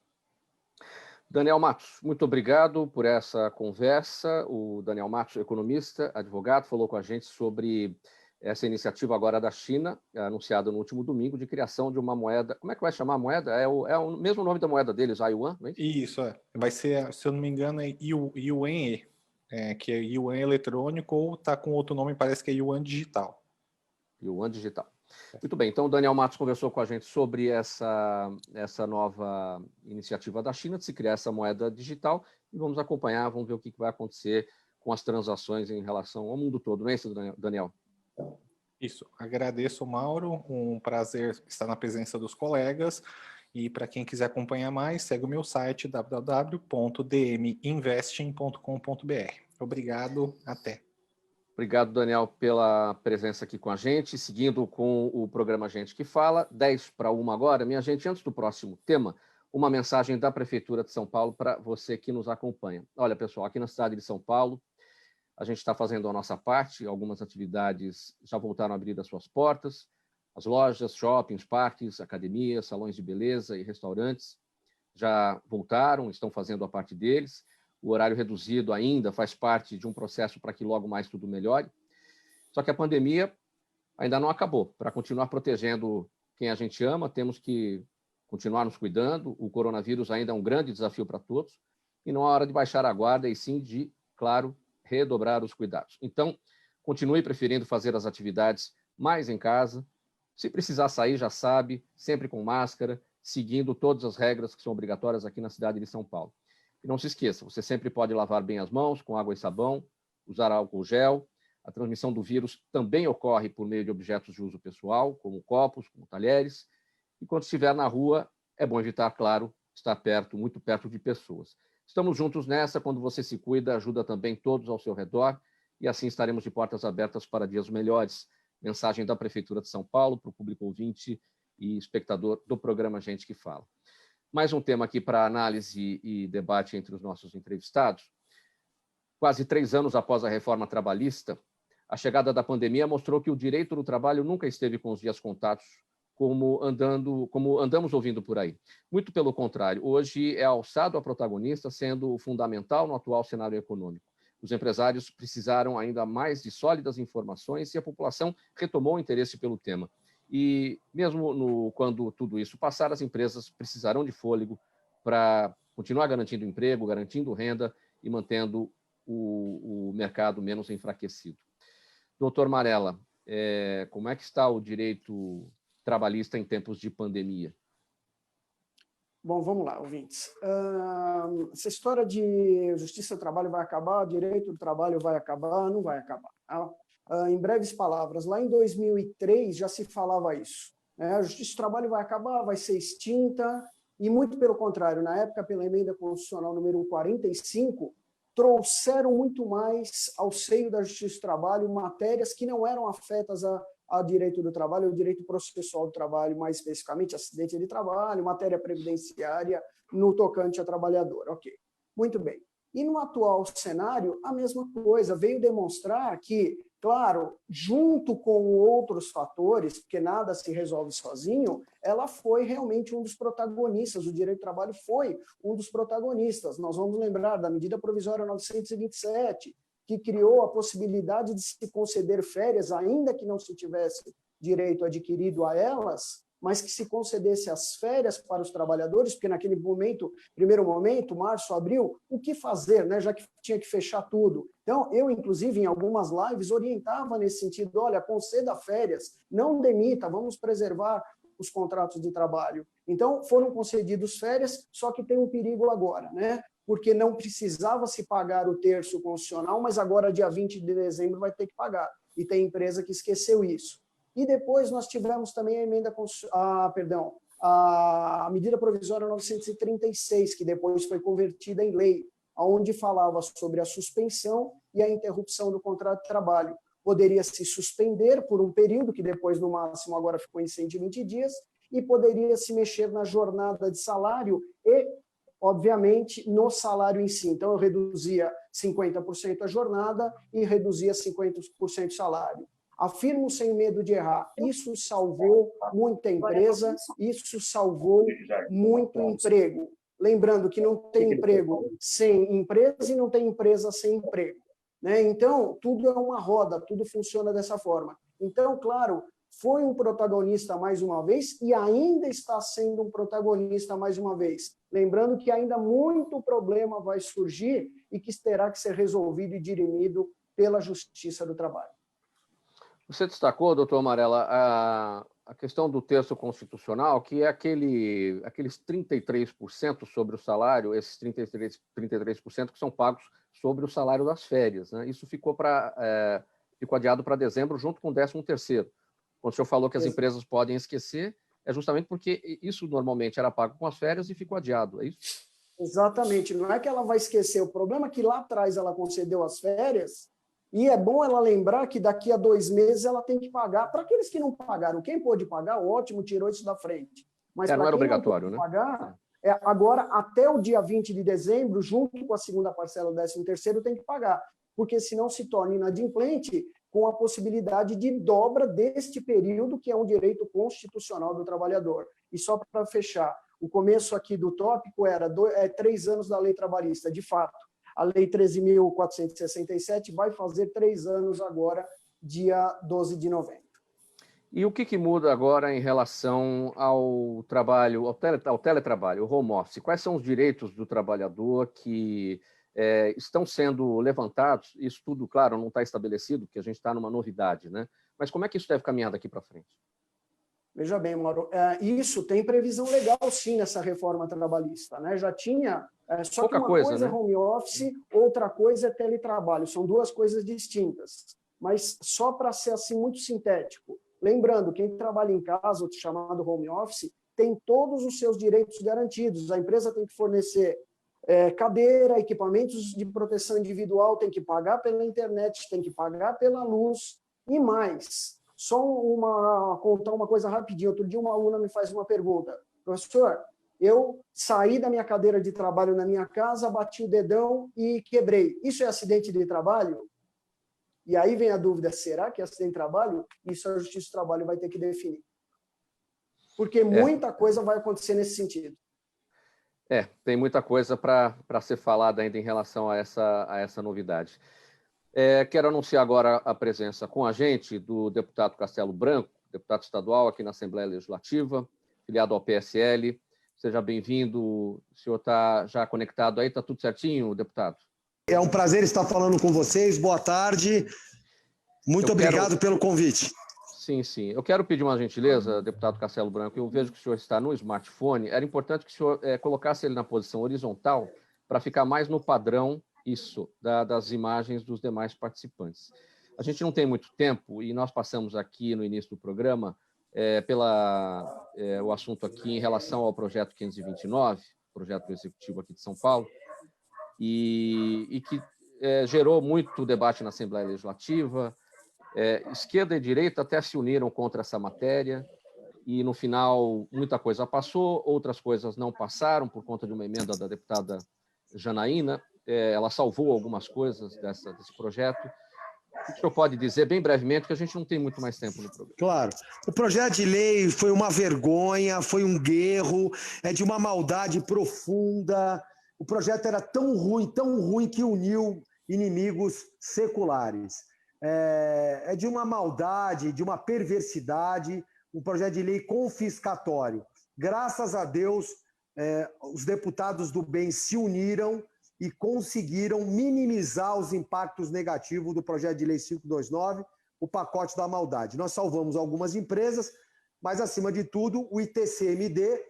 Speaker 1: Daniel Matos, muito obrigado por essa conversa. O Daniel Matos, economista, advogado, falou com a gente sobre essa iniciativa agora da China, anunciada no último domingo, de criação de uma moeda. Como é que vai chamar a moeda? É o mesmo nome da moeda deles, a Yuan? Não é isso?
Speaker 5: Isso, vai ser, se eu não me engano, é Yuan, que é Yuan eletrônico, ou está com outro nome, parece que é Yuan digital.
Speaker 1: Yuan digital. Muito bem, então o Daniel Matos conversou com a gente sobre essa nova iniciativa da China de se criar essa moeda digital e vamos acompanhar, vamos ver o que vai acontecer com as transações em relação ao mundo todo, não é isso, Daniel?
Speaker 5: Isso, agradeço, Mauro, um prazer estar na presença dos colegas e para quem quiser acompanhar mais, segue o meu site www.dminvesting.com.br. Obrigado, até.
Speaker 1: Obrigado, Daniel, pela presença aqui com a gente. Seguindo com o programa Gente que Fala, 10:50 agora. Minha gente, antes do próximo tema, uma mensagem da Prefeitura de São Paulo para você que nos acompanha. Olha, pessoal, aqui na cidade de São Paulo, a gente está fazendo a nossa parte, algumas atividades já voltaram a abrir as suas portas, as lojas, shoppings, parques, academias, salões de beleza e restaurantes já voltaram, estão fazendo a parte deles. O horário reduzido ainda faz parte de um processo para que logo mais tudo melhore. Só que a pandemia ainda não acabou. Para continuar protegendo quem a gente ama, temos que continuar nos cuidando. O coronavírus ainda é um grande desafio para todos e não é hora de baixar a guarda e sim de, claro, redobrar os cuidados. Então, continue preferindo fazer as atividades mais em casa. Se precisar sair, já sabe, sempre com máscara, seguindo todas as regras que são obrigatórias aqui na cidade de São Paulo. E não se esqueça, você sempre pode lavar bem as mãos com água e sabão, usar álcool gel. A transmissão do vírus também ocorre por meio de objetos de uso pessoal, como copos, como talheres. E quando estiver na rua, é bom evitar, claro, estar perto, muito perto de pessoas. Estamos juntos nessa, quando você se cuida, ajuda também todos ao seu redor, e assim estaremos de portas abertas para dias melhores. Mensagem da Prefeitura de São Paulo para o público ouvinte e espectador do programa Gente que Fala. Mais um tema aqui para análise e debate entre os nossos entrevistados. Quase 3 anos após a reforma trabalhista, a chegada da pandemia mostrou que o direito do trabalho nunca esteve com os dias contados, como andamos ouvindo por aí. Muito pelo contrário, hoje é alçado a protagonista, sendo fundamental no atual cenário econômico. Os empresários precisaram ainda mais de sólidas informações e a população retomou o interesse pelo tema. E mesmo quando tudo isso passar, as empresas precisarão de fôlego para continuar garantindo emprego, garantindo renda e mantendo o mercado menos enfraquecido. Doutor Marella, como é que está o direito trabalhista em tempos de pandemia?
Speaker 4: Bom, vamos lá, ouvintes. Essa história de justiça do trabalho vai acabar, direito do trabalho vai acabar, não vai acabar. Tá? Em breves palavras, lá em 2003 já se falava isso. Né? A justiça do trabalho vai acabar, vai ser extinta, e muito pelo contrário, na época, pela emenda constitucional número 45, trouxeram muito mais ao seio da justiça do trabalho matérias que não eram afetas a direito do trabalho, o direito processual do trabalho, mais especificamente acidente de trabalho, matéria previdenciária no tocante a trabalhador. Ok, muito bem. E no atual cenário, a mesma coisa, veio demonstrar que, claro, junto com outros fatores, porque nada se resolve sozinho, ela foi realmente um dos protagonistas, o direito do trabalho foi um dos protagonistas. Nós vamos lembrar da medida provisória 927, que criou a possibilidade de se conceder férias, ainda que não se tivesse direito adquirido a elas, mas que se concedesse as férias para os trabalhadores, porque naquele momento, primeiro momento, março, abril, o que fazer, né? Já que tinha que fechar tudo. Então, eu, inclusive, em algumas lives, orientava nesse sentido, olha, conceda férias, não demita, vamos preservar os contratos de trabalho. Então, foram concedidos férias, só que tem um perigo agora, né? Porque não precisava se pagar o terço constitucional, mas agora, dia 20 de dezembro, vai ter que pagar. E tem empresa que esqueceu isso. E depois nós tivemos também a medida provisória 936, que depois foi convertida em lei, onde falava sobre a suspensão e a interrupção do contrato de trabalho. Poderia se suspender por um período, que depois, no máximo, agora ficou em 120 dias, e poderia se mexer na jornada de salário e, obviamente, no salário em si. Então, eu reduzia 50% a jornada e reduzia 50% o salário. Afirmo sem medo de errar, isso salvou muita empresa, isso salvou muito emprego. Lembrando que não tem emprego sem empresa e não tem empresa sem emprego, né? Então, tudo é uma roda, tudo funciona dessa forma. Então, claro, foi um protagonista mais uma vez e ainda está sendo um protagonista mais uma vez. Lembrando que ainda muito problema vai surgir e que terá que ser resolvido e dirimido pela Justiça do Trabalho.
Speaker 1: Você destacou, doutor Amarela, a questão do terço constitucional, que é aqueles 33% sobre o salário, esses 33% que são pagos sobre o salário das férias, né? Isso ficou adiado para dezembro, junto com o 13º. Quando o senhor falou que as empresas podem esquecer, é justamente porque isso normalmente era pago com as férias e ficou adiado, é isso?
Speaker 4: Exatamente. Não é que ela vai esquecer. O problema é que lá atrás ela concedeu as férias. E é bom ela lembrar que daqui a 2 meses ela tem que pagar. Para aqueles que não pagaram, quem pôde pagar, ótimo, tirou isso da frente. Mas
Speaker 1: não
Speaker 4: para
Speaker 1: era
Speaker 4: quem
Speaker 1: obrigatório,
Speaker 4: não pôde
Speaker 1: né?
Speaker 4: pagar, agora, até o dia 20 de dezembro, junto com a segunda parcela do 13º, tem que pagar. Porque senão se torna inadimplente com a possibilidade de dobra deste período, que é um direito constitucional do trabalhador. E só para fechar, o começo aqui do tópico era 3 anos da lei trabalhista, de fato. A Lei 13.467 vai fazer 3 anos agora, dia 12 de novembro.
Speaker 1: E o que muda agora em relação ao trabalho, ao teletrabalho, ao home office? Quais são os direitos do trabalhador que estão sendo levantados? Isso tudo, claro, não está estabelecido, porque a gente está numa novidade, né? Mas como é que isso deve caminhar daqui para frente?
Speaker 4: Veja bem, Mauro, isso tem previsão legal, sim, nessa reforma trabalhista, né? Já tinha, só
Speaker 1: Pouca
Speaker 4: que uma
Speaker 1: coisa,
Speaker 4: coisa
Speaker 1: né?
Speaker 4: é home office, outra coisa é teletrabalho, são duas coisas distintas. Mas só para ser assim muito sintético, lembrando, quem trabalha em casa, o chamado home office, tem todos os seus direitos garantidos. A empresa tem que fornecer cadeira, equipamentos de proteção individual, tem que pagar pela internet, tem que pagar pela luz e mais. Só contar uma coisa rapidinho. Outro dia uma aluna me faz uma pergunta. Professor, eu saí da minha cadeira de trabalho na minha casa, bati o dedão e quebrei. Isso é acidente de trabalho? E aí vem a dúvida, será que é acidente de trabalho? Isso a Justiça do Trabalho vai ter que definir. Porque muita coisa vai acontecer nesse sentido.
Speaker 1: Tem muita coisa para ser falada ainda em relação a essa novidade. Quero anunciar agora a presença com a gente do deputado Castelo Branco, deputado estadual aqui na Assembleia Legislativa, filiado ao PSL. Seja bem-vindo. O senhor está já conectado aí? Está tudo certinho, deputado?
Speaker 6: É um prazer estar falando com vocês. Boa tarde. Muito obrigado pelo convite.
Speaker 1: Sim. Eu quero pedir uma gentileza, deputado Castelo Branco. Eu vejo que o senhor está no smartphone. Era importante que o senhor colocasse ele na posição horizontal para ficar mais no padrão das imagens dos demais participantes. A gente não tem muito tempo e nós passamos aqui no início do programa o assunto aqui em relação ao projeto 529, projeto executivo aqui de São Paulo, e que gerou muito debate na Assembleia Legislativa. Esquerda e direita até se uniram contra essa matéria e, no final, muita coisa passou, outras coisas não passaram por conta de uma emenda da deputada Janaína. ela salvou algumas coisas desse projeto. O que o senhor pode dizer, bem brevemente, que a gente não tem muito mais tempo no programa?
Speaker 6: Claro. O projeto de lei foi uma vergonha, foi um erro, é de uma maldade profunda. O projeto era tão ruim que uniu inimigos seculares. É de uma maldade, de uma perversidade, um projeto de lei confiscatório. Graças a Deus, os deputados do bem se uniram e conseguiram minimizar os impactos negativos do projeto de lei 529, o pacote da maldade. Nós salvamos algumas empresas, mas, acima de tudo, o ITCMD,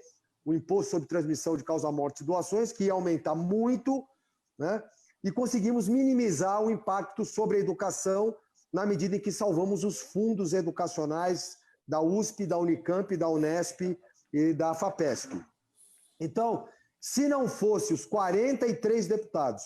Speaker 6: o Imposto sobre Transmissão de Causa-Morte e Doações, que ia aumentar muito, né? E conseguimos minimizar o impacto sobre a educação na medida em que salvamos os fundos educacionais da USP, da Unicamp, da Unesp e da FAPESP. Então, se não fosse os 43 deputados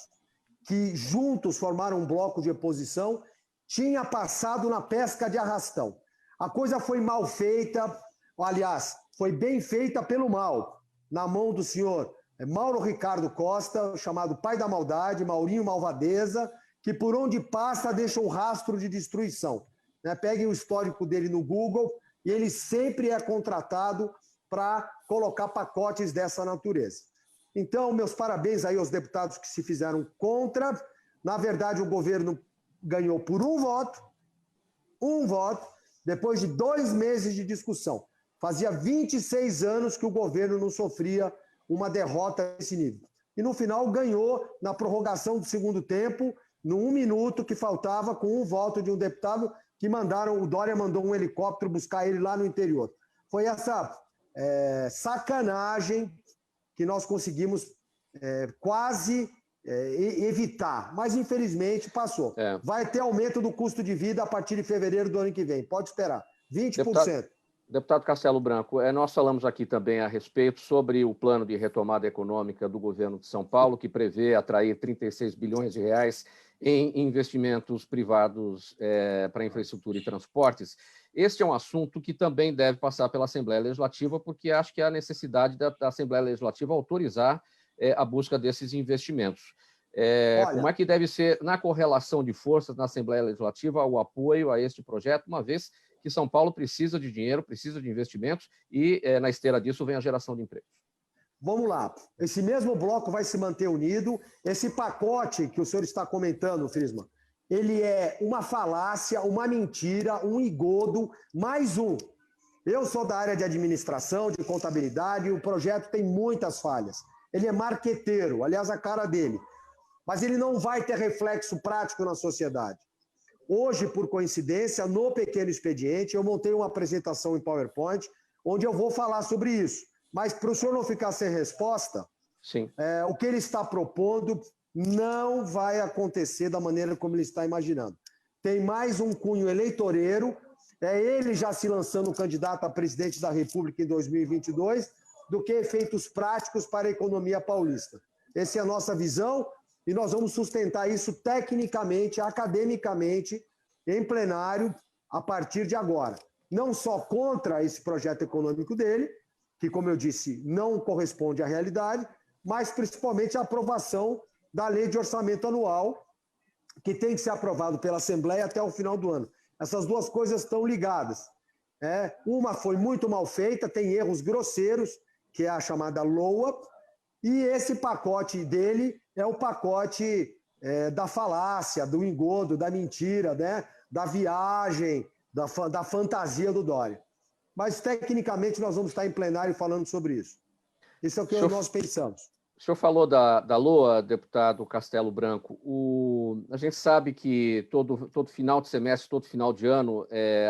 Speaker 6: que juntos formaram um bloco de oposição, tinha passado na pesca de arrastão. A coisa foi mal feita, aliás, foi bem feita pelo mal, na mão do senhor Mauro Ricardo Costa, chamado pai da maldade, Maurinho Malvadeza, que por onde passa deixa um rastro de destruição. Peguem o histórico dele no Google e ele sempre é contratado para colocar pacotes dessa natureza. Então, meus parabéns aí aos deputados que se fizeram contra. Na verdade, o governo ganhou por um voto, depois de 2 meses de discussão. Fazia 26 anos que o governo não sofria uma derrota desse nível. E no final ganhou na prorrogação do segundo tempo, no 1 minuto que faltava, com um voto de um deputado que o Dória mandou um helicóptero buscar ele lá no interior. Foi essa sacanagem que nós conseguimos quase evitar, mas infelizmente passou. Vai ter aumento do custo de vida a partir de fevereiro do ano que vem, pode esperar, 20%.
Speaker 1: Deputado Castelo Branco, nós falamos aqui também a respeito sobre o plano de retomada econômica do governo de São Paulo, que prevê atrair 36 bilhões de reais em investimentos privados para infraestrutura e transportes. Este é um assunto que também deve passar pela Assembleia Legislativa, porque acho que há necessidade da Assembleia Legislativa autorizar a busca desses investimentos. Como é que deve ser, na correlação de forças na Assembleia Legislativa, o apoio a este projeto, uma vez que São Paulo precisa de dinheiro, precisa de investimentos e, na esteira disso, vem a geração de empregos?
Speaker 6: Vamos lá. Esse mesmo bloco vai se manter unido. Esse pacote que o senhor está comentando, Frisman, ele é uma falácia, uma mentira, um engodo, mais um. Eu sou da área de administração, de contabilidade, e o projeto tem muitas falhas. Ele é marqueteiro, aliás, a cara dele. Mas ele não vai ter reflexo prático na sociedade. Hoje, por coincidência, no pequeno expediente, eu montei uma apresentação em PowerPoint, onde eu vou falar sobre isso. Mas, para o senhor não ficar sem resposta,
Speaker 1: sim,
Speaker 6: o que ele está propondo não vai acontecer da maneira como ele está imaginando. Tem mais um cunho eleitoreiro, ele já se lançando candidato a presidente da República em 2022, do que efeitos práticos para a economia paulista. Essa é a nossa visão e nós vamos sustentar isso tecnicamente, academicamente, em plenário, a partir de agora. Não só contra esse projeto econômico dele, que, como eu disse, não corresponde à realidade, mas principalmente a aprovação da lei de orçamento anual, que tem que ser aprovado pela Assembleia até o final do ano. Essas duas coisas estão ligadas. Uma foi muito mal feita, tem erros grosseiros, que é a chamada LOA, e esse pacote dele é o pacote da falácia, do engodo, da mentira, né? Da viagem, da fantasia do Dória. Mas, tecnicamente, nós vamos estar em plenário falando sobre isso. Isso é o que nós pensamos.
Speaker 1: O senhor falou da LOA, deputado Castelo Branco. A gente sabe que todo final de semestre, todo final de ano,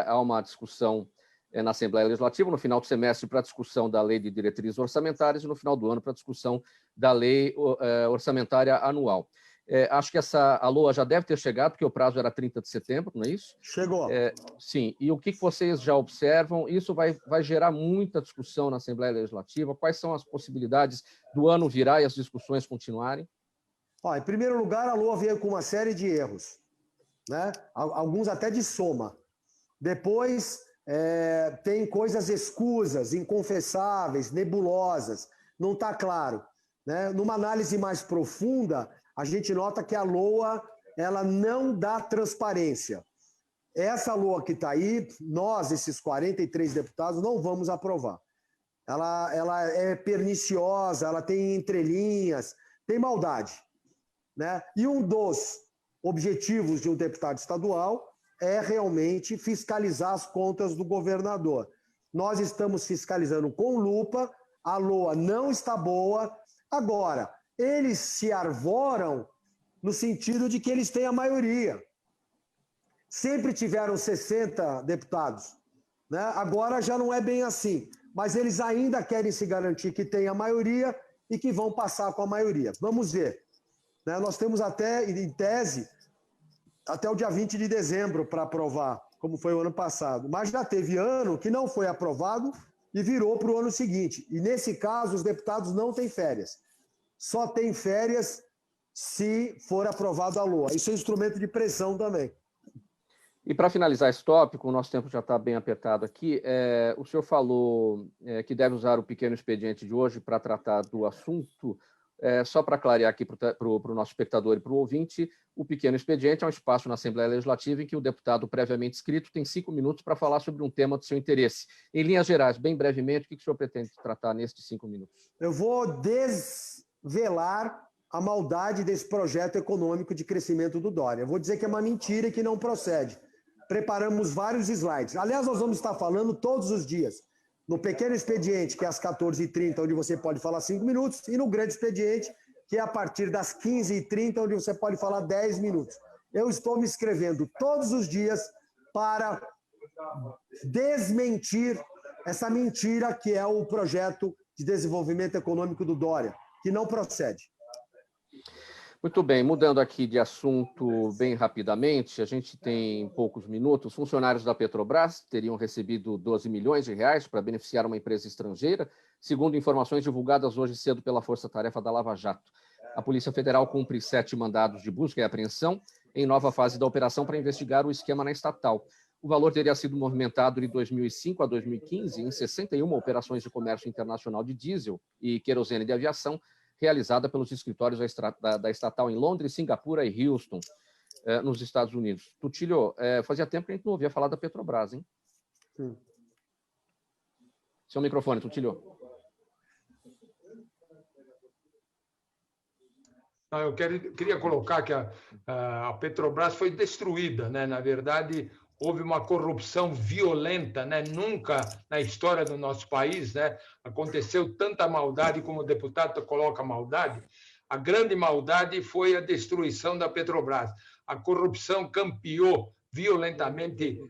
Speaker 1: há uma discussão na Assembleia Legislativa, no final do semestre para a discussão da Lei de Diretrizes Orçamentárias e no final do ano para a discussão da Lei Orçamentária Anual. Acho que a LOA já deve ter chegado, porque o prazo era 30 de setembro, não é isso?
Speaker 6: Chegou.
Speaker 1: Sim. E o que vocês já observam? Isso vai gerar muita discussão na Assembleia Legislativa? Quais são as possibilidades do ano virar e as discussões continuarem?
Speaker 6: Em primeiro lugar, a LOA veio com uma série de erros, né? Alguns até de soma. Depois, tem coisas escusas, inconfessáveis, nebulosas, não está claro. Né? Numa análise mais profunda, a gente nota que a LOA ela não dá transparência. Essa LOA que está aí, nós, esses 43 deputados, não vamos aprovar. Ela é perniciosa, ela tem entrelinhas, tem maldade, né? E um dos objetivos de um deputado estadual é realmente fiscalizar as contas do governador. Nós estamos fiscalizando com lupa, a LOA não está boa. Agora, eles se arvoram no sentido de que eles têm a maioria. Sempre tiveram 60 deputados, né? Agora já não é bem assim, mas eles ainda querem se garantir que tem a maioria e que vão passar com a maioria. Vamos ver, né? Nós temos até, em tese, até o dia 20 de dezembro para aprovar, como foi o ano passado. Mas já teve ano que não foi aprovado e virou para o ano seguinte. E, nesse caso, os deputados não têm férias. Só tem férias se for aprovado a LOA. Isso é instrumento de pressão também.
Speaker 1: E para finalizar esse tópico, o nosso tempo já está bem apertado aqui, o senhor falou que deve usar o pequeno expediente de hoje para tratar do assunto. Só para clarear aqui para o nosso espectador e para o ouvinte, o pequeno expediente é um espaço na Assembleia Legislativa em que o deputado previamente inscrito tem 5 minutos para falar sobre um tema do seu interesse. Em linhas gerais, bem brevemente, o que o senhor pretende tratar nestes 5 minutos?
Speaker 6: Eu vou desvelar a maldade desse projeto econômico de crescimento do Dória. Eu vou dizer que é uma mentira e que não procede. Preparamos vários slides. Aliás, nós vamos estar falando todos os dias. No pequeno expediente, que é às 14h30, onde você pode falar 5 minutos, e no grande expediente, que é a partir das 15h30, onde você pode falar 10 minutos. Eu estou me inscrevendo todos os dias para desmentir essa mentira que é o projeto de desenvolvimento econômico do Dória, que não procede.
Speaker 1: Muito bem, mudando aqui de assunto bem rapidamente, a gente tem poucos minutos. Funcionários da Petrobras teriam recebido 12 milhões de reais para beneficiar uma empresa estrangeira, segundo informações divulgadas hoje cedo pela Força Tarefa da Lava Jato. A Polícia Federal cumpre 7 mandados de busca e apreensão em nova fase da operação para investigar o esquema na estatal. O valor teria sido movimentado de 2005 a 2015 em 61 operações de comércio internacional de diesel e querosene de aviação, realizada pelos escritórios da estatal em Londres, Singapura e Houston, nos Estados Unidos. Tutílio, fazia tempo que a gente não ouvia falar da Petrobras, hein?
Speaker 6: Sim.
Speaker 1: Seu microfone, Tutílio.
Speaker 2: Eu queria colocar que a Petrobras foi destruída, né? Na verdade, houve uma corrupção violenta, né? Nunca na história do nosso país, né, aconteceu tanta maldade como o deputado coloca maldade. A grande maldade foi a destruição da Petrobras. A corrupção campeou violentamente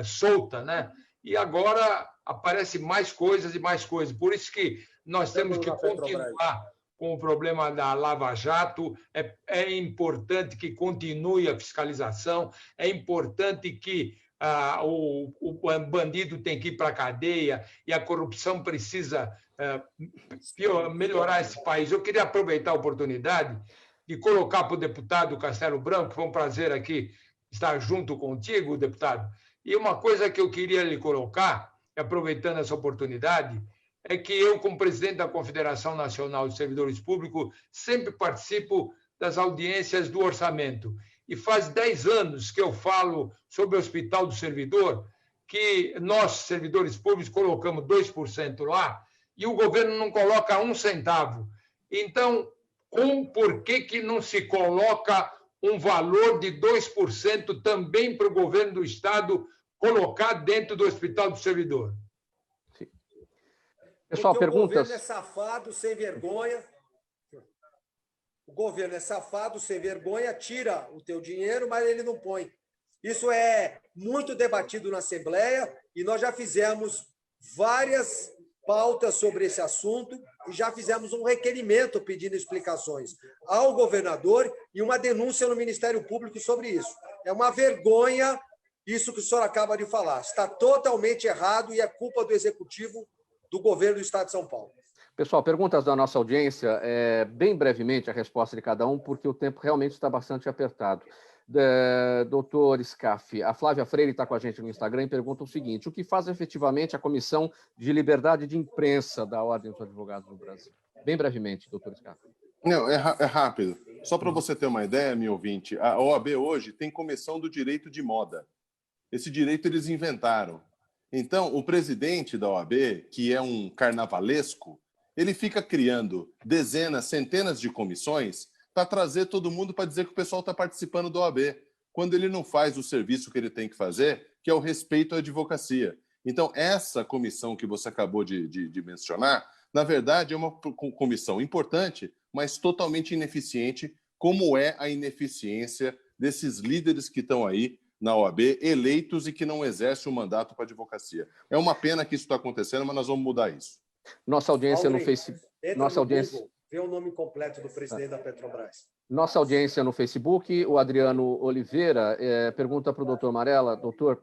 Speaker 2: solta, né? E agora aparece mais coisas e mais coisas. Por isso que nós temos que continuar com o problema da Lava Jato. É importante que continue a fiscalização, é importante que o bandido tem que ir para a cadeia e a corrupção precisa melhorar esse país. Eu queria aproveitar a oportunidade de colocar para o deputado Castelo Branco, foi um prazer aqui estar junto contigo, deputado, e uma coisa que eu queria lhe colocar, aproveitando essa oportunidade, é que eu, como presidente da Confederação Nacional de Servidores Públicos, sempre participo das audiências do orçamento. E faz 10 anos que eu falo sobre o Hospital do Servidor, que nós, servidores públicos, colocamos 2% lá e o governo não coloca 1 centavo. Então, por que não se coloca um valor de 2% também para o governo do Estado colocar dentro do Hospital do Servidor?
Speaker 1: Sim. Pessoal, perguntas?
Speaker 6: O governo é safado, sem vergonha. O governo é safado, sem vergonha, tira o teu dinheiro, mas ele não põe. Isso é muito debatido na Assembleia e nós já fizemos várias pautas sobre esse assunto e já fizemos um requerimento pedindo explicações ao governador e uma denúncia no Ministério Público sobre isso. É uma vergonha isso que o senhor acaba de falar. Está totalmente errado e é culpa do Executivo do governo do Estado de São Paulo.
Speaker 1: Pessoal, perguntas da nossa audiência, bem brevemente a resposta de cada um, porque o tempo realmente está bastante apertado. Doutor Scaff, a Flávia Freire está com a gente no Instagram e pergunta o seguinte: o que faz efetivamente a Comissão de Liberdade de Imprensa da Ordem dos Advogados do Brasil? Bem brevemente, doutor Scaff.
Speaker 3: Não, é rápido. Só para você ter uma ideia, meu ouvinte, a OAB hoje tem comissão do direito de moda. Esse direito eles inventaram. Então, o presidente da OAB, que é um carnavalesco, ele fica criando dezenas, centenas de comissões para trazer todo mundo para dizer que o pessoal está participando da OAB, quando ele não faz o serviço que ele tem que fazer, que é o respeito à advocacia. Então, essa comissão que você acabou de mencionar, na verdade, é uma comissão importante, mas totalmente ineficiente, como é a ineficiência desses líderes que estão aí na OAB, eleitos e que não exercem o mandato para a advocacia. É uma pena que isso está acontecendo, mas nós vamos mudar isso.
Speaker 1: Nossa audiência no Facebook. Nossa audiência.
Speaker 6: Google, vê o nome completo do presidente da Petrobras.
Speaker 1: Nossa audiência no Facebook, o Adriano Oliveira pergunta para o doutor Marella, doutor,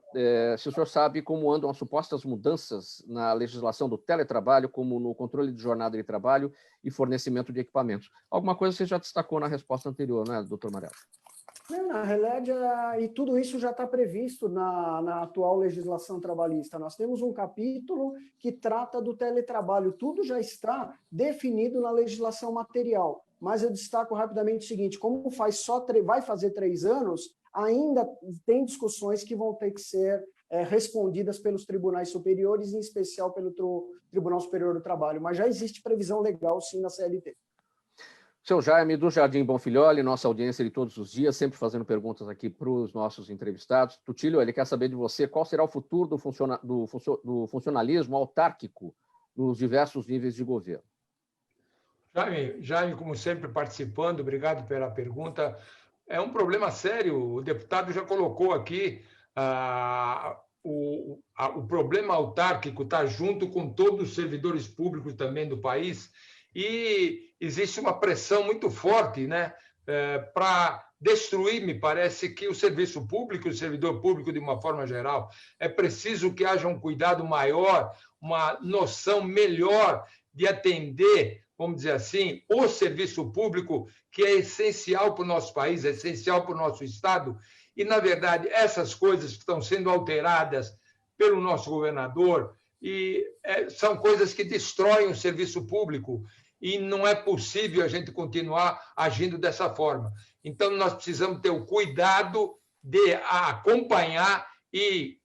Speaker 1: se o senhor sabe como andam as supostas mudanças na legislação do teletrabalho, como no controle de jornada de trabalho e fornecimento de equipamentos. Alguma coisa você já destacou na resposta anterior, não é, doutor Marella?
Speaker 4: Na realidade, e tudo isso já está previsto na atual legislação trabalhista. Nós temos um capítulo que trata do teletrabalho. Tudo já está definido na legislação material. Mas eu destaco rapidamente o seguinte, como vai fazer 3 anos, ainda tem discussões que vão ter que ser respondidas pelos tribunais superiores, em especial pelo Tribunal Superior do Trabalho. Mas já existe previsão legal, sim, na CLT.
Speaker 1: Seu Jaime, do Jardim Bonfilholi, nossa audiência de todos os dias, sempre fazendo perguntas aqui para os nossos entrevistados. Tutílio, ele quer saber de você qual será o futuro do funcionalismo autárquico nos diversos níveis de governo.
Speaker 2: Jaime, como sempre, participando, obrigado pela pergunta. É um problema sério, o deputado já colocou aqui, o problema autárquico está junto com todos os servidores públicos também do país, e existe uma pressão muito forte, né, para destruir, me parece, que o serviço público, o servidor público de uma forma geral. É preciso que haja um cuidado maior, uma noção melhor de atender, vamos dizer assim, o serviço público, que é essencial para o nosso país, é essencial para o nosso Estado. E, na verdade, essas coisas que estão sendo alteradas pelo nosso governador são coisas que destroem o serviço público e não é possível a gente continuar agindo dessa forma. Então, nós precisamos ter o cuidado de acompanhar e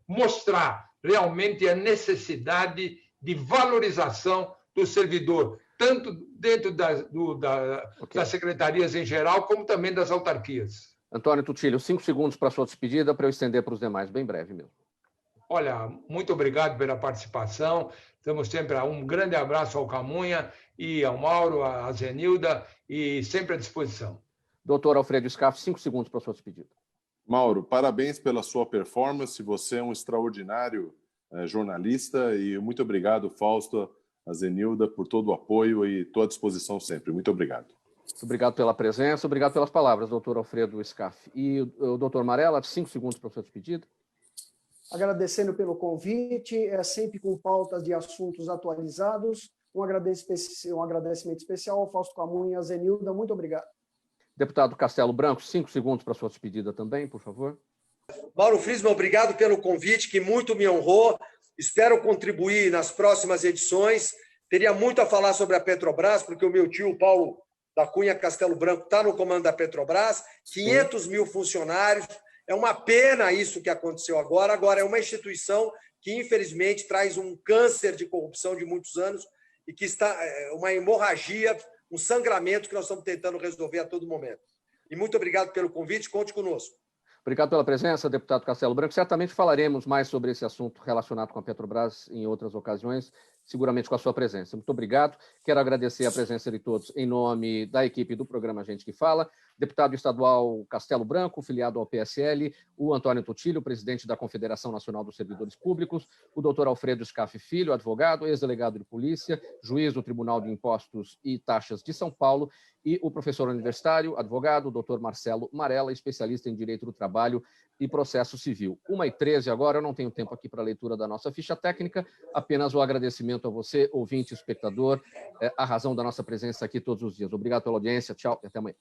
Speaker 2: mostrar realmente a necessidade de valorização do servidor, tanto dentro das secretarias em geral, como também das autarquias.
Speaker 1: Antônio Tutílio, 5 segundos para a sua despedida, para eu estender para os demais, bem breve mesmo.
Speaker 2: Olha, muito obrigado pela participação. Estamos sempre um grande abraço ao Camunha e ao Mauro, à Zenilda, e sempre à disposição.
Speaker 1: Doutor Alfredo Scaff, 5 segundos para a sua despedida.
Speaker 3: Mauro, parabéns pela sua performance. Você é um extraordinário jornalista e muito obrigado, Fausto, a Zenilda, por todo o apoio e estou à disposição sempre. Muito obrigado.
Speaker 1: Muito obrigado pela presença, obrigado pelas palavras, doutor Alfredo Scaff. E o doutor Marella, 5 segundos para a sua despedida.
Speaker 4: Agradecendo pelo convite, sempre com pautas de assuntos atualizados. Um agradecimento especial ao Fausto Camunha e à Zenilda. Muito obrigado.
Speaker 1: Deputado Castelo Branco, 5 segundos para a sua despedida também, por favor.
Speaker 6: Mauro Friesman, obrigado pelo convite, que muito me honrou. Espero contribuir nas próximas edições. Teria muito a falar sobre a Petrobras, porque o meu tio, Paulo da Cunha Castelo Branco, está no comando da Petrobras, 500 mil funcionários. É uma pena isso que aconteceu agora. Agora, é uma instituição que, infelizmente, traz um câncer de corrupção de muitos anos e que está uma hemorragia, um sangramento que nós estamos tentando resolver a todo momento. E muito obrigado pelo convite. Conte conosco.
Speaker 1: Obrigado pela presença, deputado Castelo Branco. Certamente falaremos mais sobre esse assunto relacionado com a Petrobras em outras ocasiões, seguramente com a sua presença. Muito obrigado. Quero agradecer a presença de todos em nome da equipe do programa Gente que Fala, deputado estadual Castelo Branco, filiado ao PSL, o Antônio Tutílio, presidente da Confederação Nacional dos Servidores Públicos, o doutor Alfredo Scaff Filho, advogado, ex-delegado de polícia, juiz do Tribunal de Impostos e Taxas de São Paulo, e o professor universitário, advogado, doutor Marcelo Marella, especialista em Direito do Trabalho e Processo Civil. 1h13 agora, eu não tenho tempo aqui para a leitura da nossa ficha técnica, apenas o agradecimento a você, ouvinte e espectador, a razão da nossa presença aqui todos os dias. Obrigado pela audiência, tchau e até amanhã.